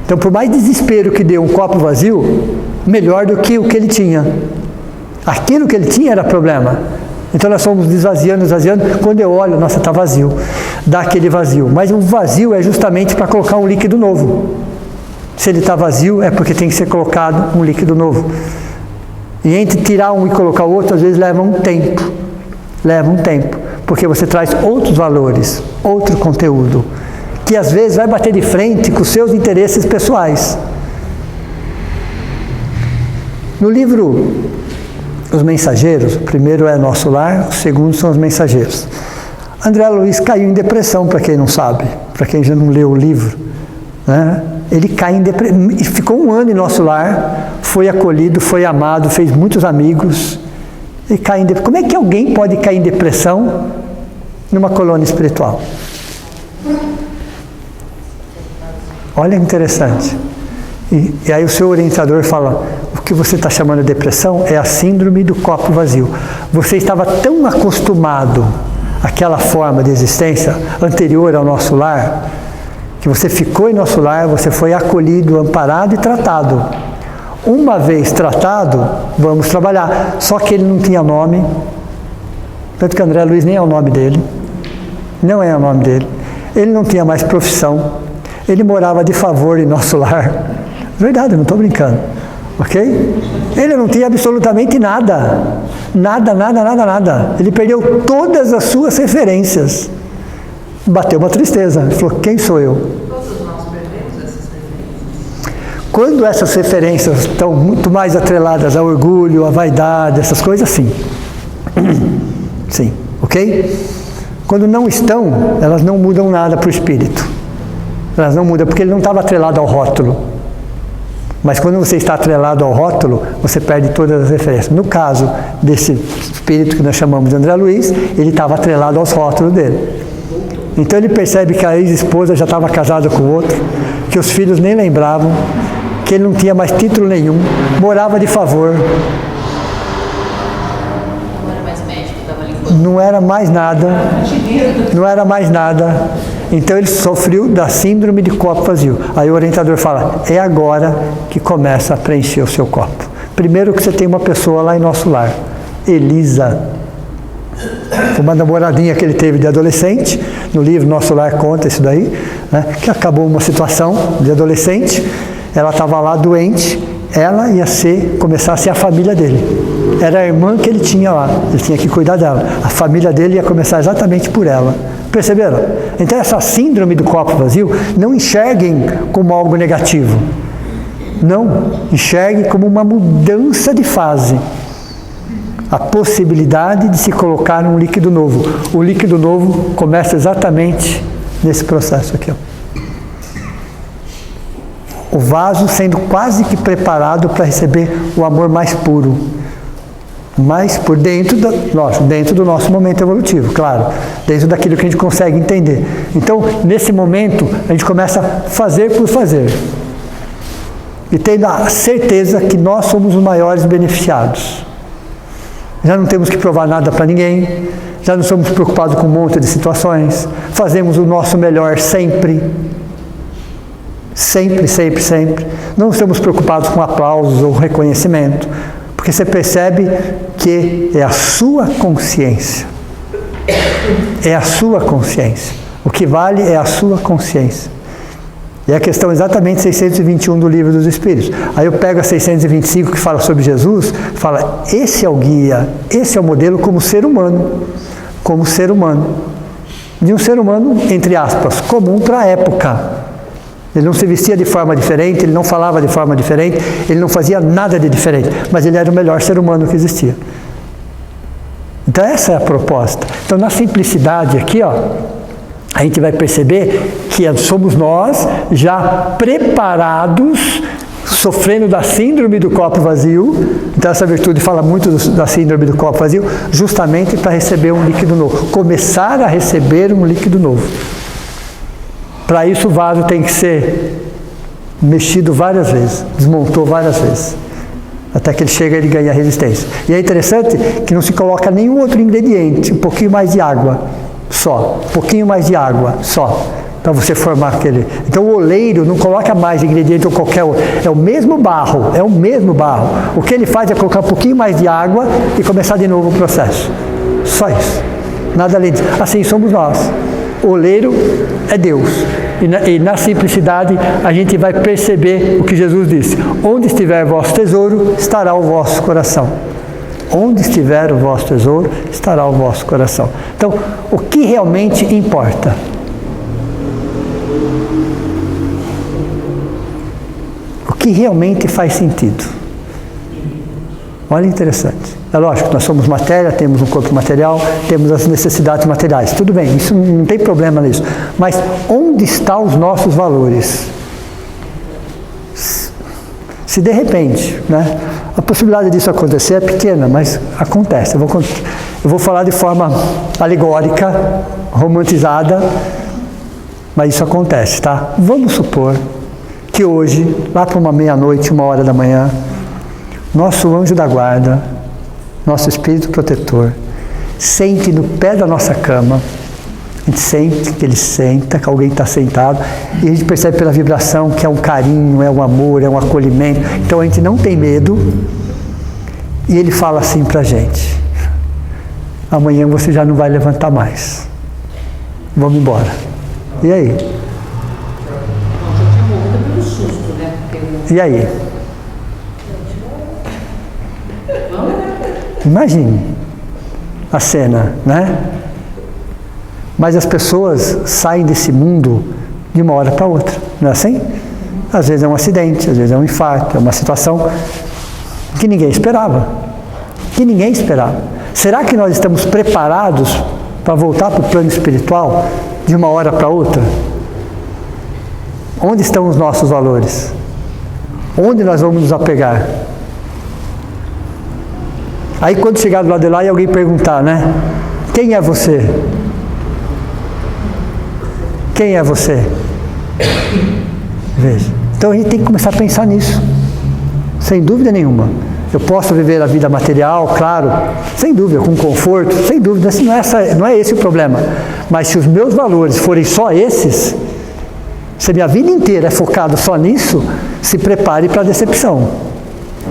Então, por mais desespero que deu um copo vazio, melhor do que o que ele tinha. Aquilo que ele tinha era problema. Então, nós fomos esvaziando. Quando eu olho, nossa, está vazio. Dá aquele vazio. Mas o vazio é justamente para colocar um líquido novo. Se ele está vazio, é porque tem que ser colocado um líquido novo. E entre tirar um e colocar o outro, às vezes leva um tempo. Porque você traz outros valores, outro conteúdo, que às vezes vai bater de frente com os seus interesses pessoais. No livro Os Mensageiros, o primeiro é Nosso Lar, o segundo são Os Mensageiros. André Luiz caiu em depressão, para quem não sabe, para quem já não leu o livro, né? Ele cai em depressão, ficou um ano em Nosso Lar, foi acolhido, foi amado, fez muitos amigos, e cai em depressão. Como é que alguém pode cair em depressão numa colônia espiritual? Olha que interessante. E aí o seu orientador fala, o que você está chamando de depressão é a síndrome do copo vazio. Você estava tão acostumado àquela forma de existência anterior ao Nosso Lar, que você ficou em Nosso Lar, você foi acolhido, amparado e tratado. Uma vez tratado, vamos trabalhar. Só que ele não tinha nome, tanto que André Luiz nem é o nome dele, não é o nome dele. Ele não tinha mais profissão, ele morava de favor em Nosso Lar. Verdade, eu não estou brincando, ok? Ele não tinha absolutamente nada, nada. Ele perdeu todas as suas referências. Bateu uma tristeza, ele falou, quem sou eu? Todos nós perdemos essas referências. Quando essas referências estão muito mais atreladas ao orgulho, à vaidade, essas coisas, sim. Sim, ok? Quando não estão, elas não mudam nada para o espírito. Elas não mudam, porque ele não estava atrelado ao rótulo. Mas quando você está atrelado ao rótulo, você perde todas as referências. No caso desse espírito que nós chamamos de André Luiz, ele estava atrelado aos rótulos dele. Então ele percebe que a ex-esposa já estava casada com outro, que os filhos nem lembravam, que ele não tinha mais título nenhum, morava de favor. Não era mais médico, estava limpando. Não era mais nada. Então ele sofreu da síndrome de copo vazio. Aí o orientador fala, é agora que começa a preencher o seu copo. Primeiro que você tem uma pessoa lá em Nosso Lar, Elisa, uma namoradinha que ele teve de adolescente, no livro Nosso Lar conta isso daí, né, que acabou uma situação de adolescente, ela estava lá doente, ela ia começar a ser a família dele. Era a irmã que ele tinha lá, ele tinha que cuidar dela. A família dele ia começar exatamente por ela. Perceberam? Então essa síndrome do copo vazio, não enxerguem como algo negativo. Não, enxerguem como uma mudança de fase. a possibilidade de se colocar um líquido novo. O líquido novo começa exatamente nesse processo aqui, ó. O vaso sendo quase que preparado para receber o amor mais puro. Mas por dentro, lógico, dentro do nosso momento evolutivo, claro, dentro daquilo que a gente consegue entender. Então, nesse momento, a gente começa a fazer por fazer. E tendo a certeza que nós somos os maiores beneficiados. Já não temos que provar nada para ninguém, já não somos preocupados com um monte de situações, fazemos o nosso melhor sempre. Sempre, sempre, sempre. Não estamos preocupados com aplausos ou reconhecimento. Porque você percebe que é a sua consciência. É a sua consciência. O que vale é a sua consciência. E a questão exatamente 621 do Livro dos Espíritos. Aí eu pego a 625 que fala sobre Jesus, fala, esse é o guia, esse é o modelo como ser humano. Como ser humano. De um ser humano, entre aspas, comum para a época. Ele não se vestia de forma diferente, ele não falava de forma diferente, ele não fazia nada de diferente, mas ele era o melhor ser humano que existia. Então essa é a proposta. Então na simplicidade aqui, ó, a gente vai perceber que somos nós já preparados, sofrendo da síndrome do copo vazio. Então essa virtude fala muito da síndrome do copo vazio, justamente para receber um líquido novo, começar a receber um líquido novo. Para isso o vaso tem que ser mexido várias vezes, desmontou várias vezes, até que ele chega e ele ganha resistência. E é interessante que não se coloca nenhum outro ingrediente, um pouquinho mais de água só, um pouquinho mais de água só, para você formar aquele. Então o oleiro não coloca mais ingrediente ou qualquer outro, é o mesmo barro, é o mesmo barro. O que ele faz é colocar um pouquinho mais de água e começar de novo o processo. Só isso, nada além disso. Assim somos nós. O oleiro é Deus. E na simplicidade a gente vai perceber o que Jesus disse. Onde estiver vosso tesouro, estará o vosso coração. Onde estiver o vosso tesouro, estará o vosso coração. Então, o que realmente importa? O que realmente faz sentido? Olha, interessante. É lógico, nós somos matéria, temos um corpo material, temos as necessidades materiais. Tudo bem, isso não tem problema nisso. Mas onde estão os nossos valores? Se de repente, né, a possibilidade disso acontecer é pequena, mas acontece. Eu vou falar de forma alegórica, romantizada, mas isso acontece, tá? Vamos supor que hoje, lá para uma meia-noite, 1h da manhã, nosso anjo da guarda, nosso espírito protetor, sente no pé da nossa cama, a gente sente que ele senta, que alguém está sentado, e a gente percebe pela vibração que é um carinho, é um amor, é um acolhimento. Então a gente não tem medo, e ele fala assim para a gente: amanhã você já não vai levantar mais, vamos embora. E aí? Não, já tinha morrido pelo susto, né? E aí? Imagine a cena, né? Mas as pessoas saem desse mundo de uma hora para outra, não é assim? Às vezes é um acidente, às vezes é um infarto, é uma situação que ninguém esperava. Que ninguém esperava. Será que nós estamos preparados para voltar para o plano espiritual de uma hora para outra? Onde estão os nossos valores? Onde nós vamos nos apegar? Aí quando chegar do lado de lá e alguém perguntar, né? Quem é você? Quem é você? Veja. Então a gente tem que começar a pensar nisso. Sem dúvida nenhuma. Eu posso viver a vida material, claro, sem dúvida, com conforto, sem dúvida, não é esse o problema. Mas se os meus valores forem só esses, se a minha vida inteira é focada só nisso, se prepare para a decepção.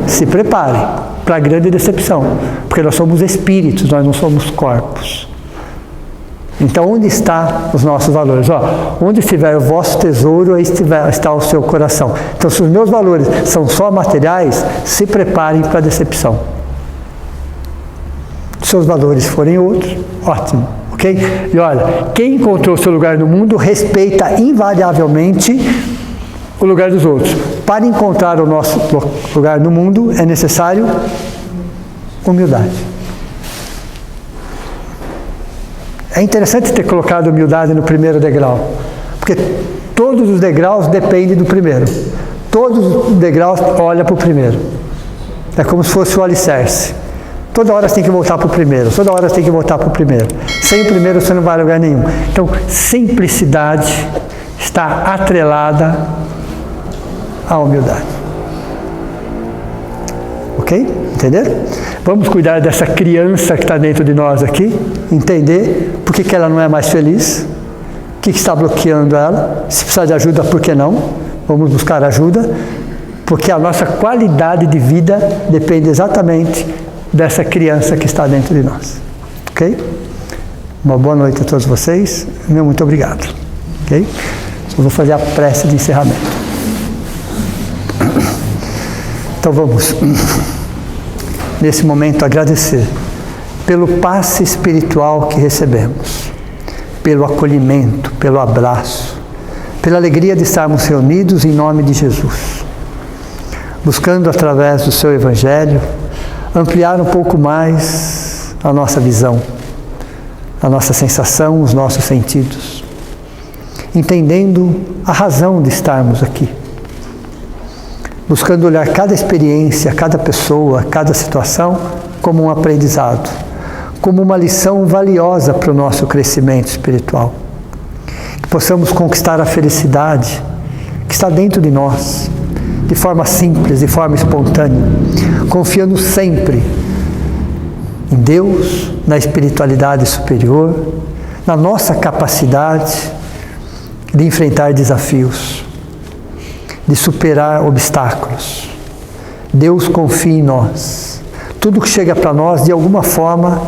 Se prepare para a grande decepção, porque nós somos espíritos, nós não somos corpos. Então, onde estão os nossos valores? Onde estiver o vosso tesouro, aí está o seu coração. Então, se os meus valores são só materiais, se preparem para a decepção. Se os valores forem outros, ótimo, ok? E olha, quem encontrou seu lugar no mundo, respeita invariavelmente o lugar dos outros. Para encontrar o nosso lugar no mundo, é necessário humildade. É interessante ter colocado a humildade no primeiro degrau, porque todos os degraus dependem do primeiro. Todos os degraus olham para o primeiro. É como se fosse o alicerce. Toda hora você tem que voltar para o primeiro. Toda hora você tem que voltar para o primeiro. Sem o primeiro você não vai a lugar nenhum. Então, simplicidade está atrelada à humildade. Ok? Entenderam? Vamos cuidar dessa criança que está dentro de nós aqui. Entender por que ela não é mais feliz. O que está bloqueando ela. Se precisar de ajuda, por que não? Vamos buscar ajuda. Porque a nossa qualidade de vida depende exatamente dessa criança que está dentro de nós. Ok? Uma boa noite a todos vocês. Meu muito obrigado. Ok? Eu vou fazer a prece de encerramento. Então vamos, nesse momento, agradecer pelo passe espiritual que recebemos, pelo acolhimento, pelo abraço, pela alegria de estarmos reunidos em nome de Jesus, buscando através do seu Evangelho ampliar um pouco mais a nossa visão, a nossa sensação, os nossos sentidos, entendendo a razão de estarmos aqui, buscando olhar cada experiência, cada pessoa, cada situação como um aprendizado, como uma lição valiosa para o nosso crescimento espiritual. Que possamos conquistar a felicidade que está dentro de nós, de forma simples, de forma espontânea, confiando sempre em Deus, na espiritualidade superior, na nossa capacidade de enfrentar desafios, de superar obstáculos. Deus confia em nós. Tudo que chega para nós, de alguma forma,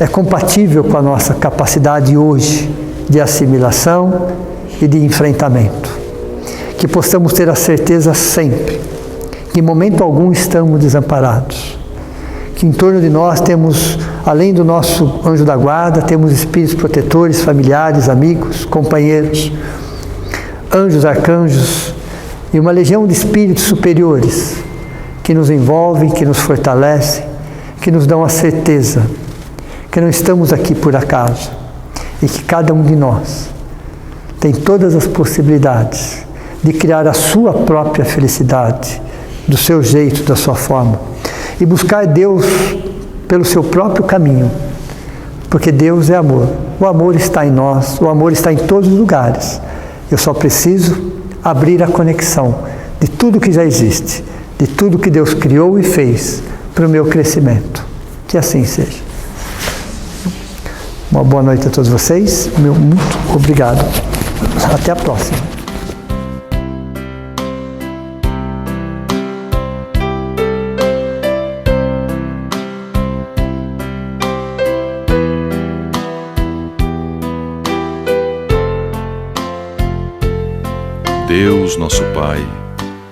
é compatível com a nossa capacidade hoje de assimilação e de enfrentamento. Que possamos ter a certeza sempre que em momento algum estamos desamparados. Que em torno de nós temos, além do nosso anjo da guarda, temos espíritos protetores, familiares, amigos, companheiros, anjos, arcanjos e uma legião de espíritos superiores que nos envolvem, que nos fortalecem, que nos dão a certeza que não estamos aqui por acaso e que cada um de nós tem todas as possibilidades de criar a sua própria felicidade, do seu jeito, da sua forma, e buscar Deus pelo seu próprio caminho, porque Deus é amor. O amor está em nós, o amor está em todos os lugares. Eu só preciso abrir a conexão de tudo que já existe, de tudo que Deus criou e fez para o meu crescimento. Que assim seja. Uma boa noite a todos vocês. Meu muito obrigado. Até a próxima. Deus, nosso Pai,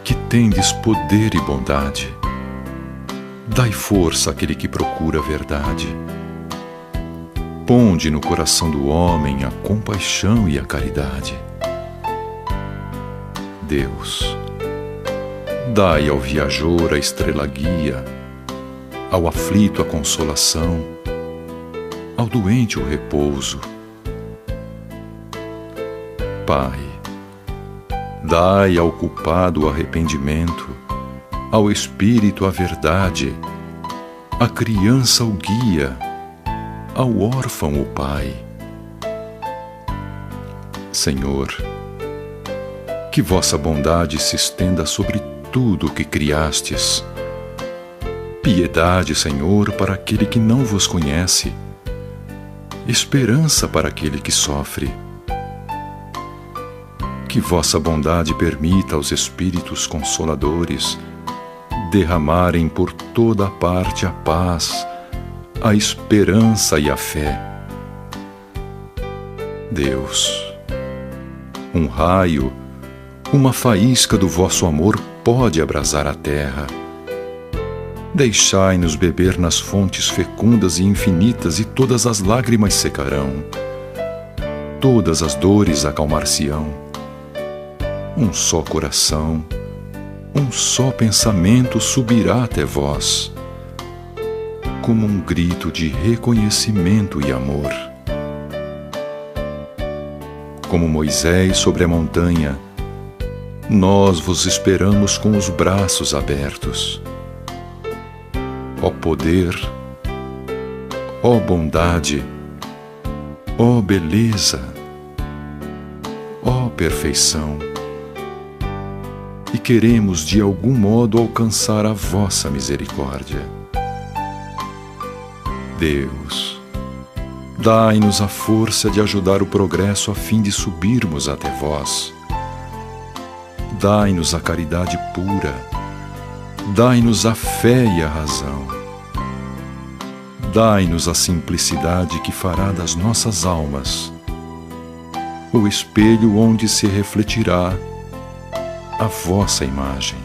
que tendes poder e bondade, dai força àquele que procura a verdade. Ponde no coração do homem a compaixão e a caridade. Deus, dai ao viajor a estrela guia, ao aflito a consolação, ao doente o repouso. Pai, dai ao culpado o arrependimento, ao espírito a verdade, à criança o guia, ao órfão o pai. Senhor, que vossa bondade se estenda sobre tudo o que criastes. Piedade, Senhor, para aquele que não vos conhece, esperança para aquele que sofre. Que vossa bondade permita aos Espíritos Consoladores derramarem por toda a parte a paz, a esperança e a fé. Deus, um raio, uma faísca do vosso amor pode abrasar a terra. Deixai-nos beber nas fontes fecundas e infinitas, e todas as lágrimas secarão, todas as dores acalmar-se-ão. Um só coração, um só pensamento subirá até vós, como um grito de reconhecimento e amor. como Moisés sobre a montanha, nós vos esperamos com os braços abertos. Ó poder, ó bondade, ó beleza, ó perfeição, e queremos de algum modo alcançar a vossa misericórdia. Deus, dai-nos a força de ajudar o progresso a fim de subirmos até vós. Dai-nos a caridade pura, dai-nos a fé e a razão. Dai-nos a simplicidade que fará das nossas almas o espelho onde se refletirá a vossa imagem.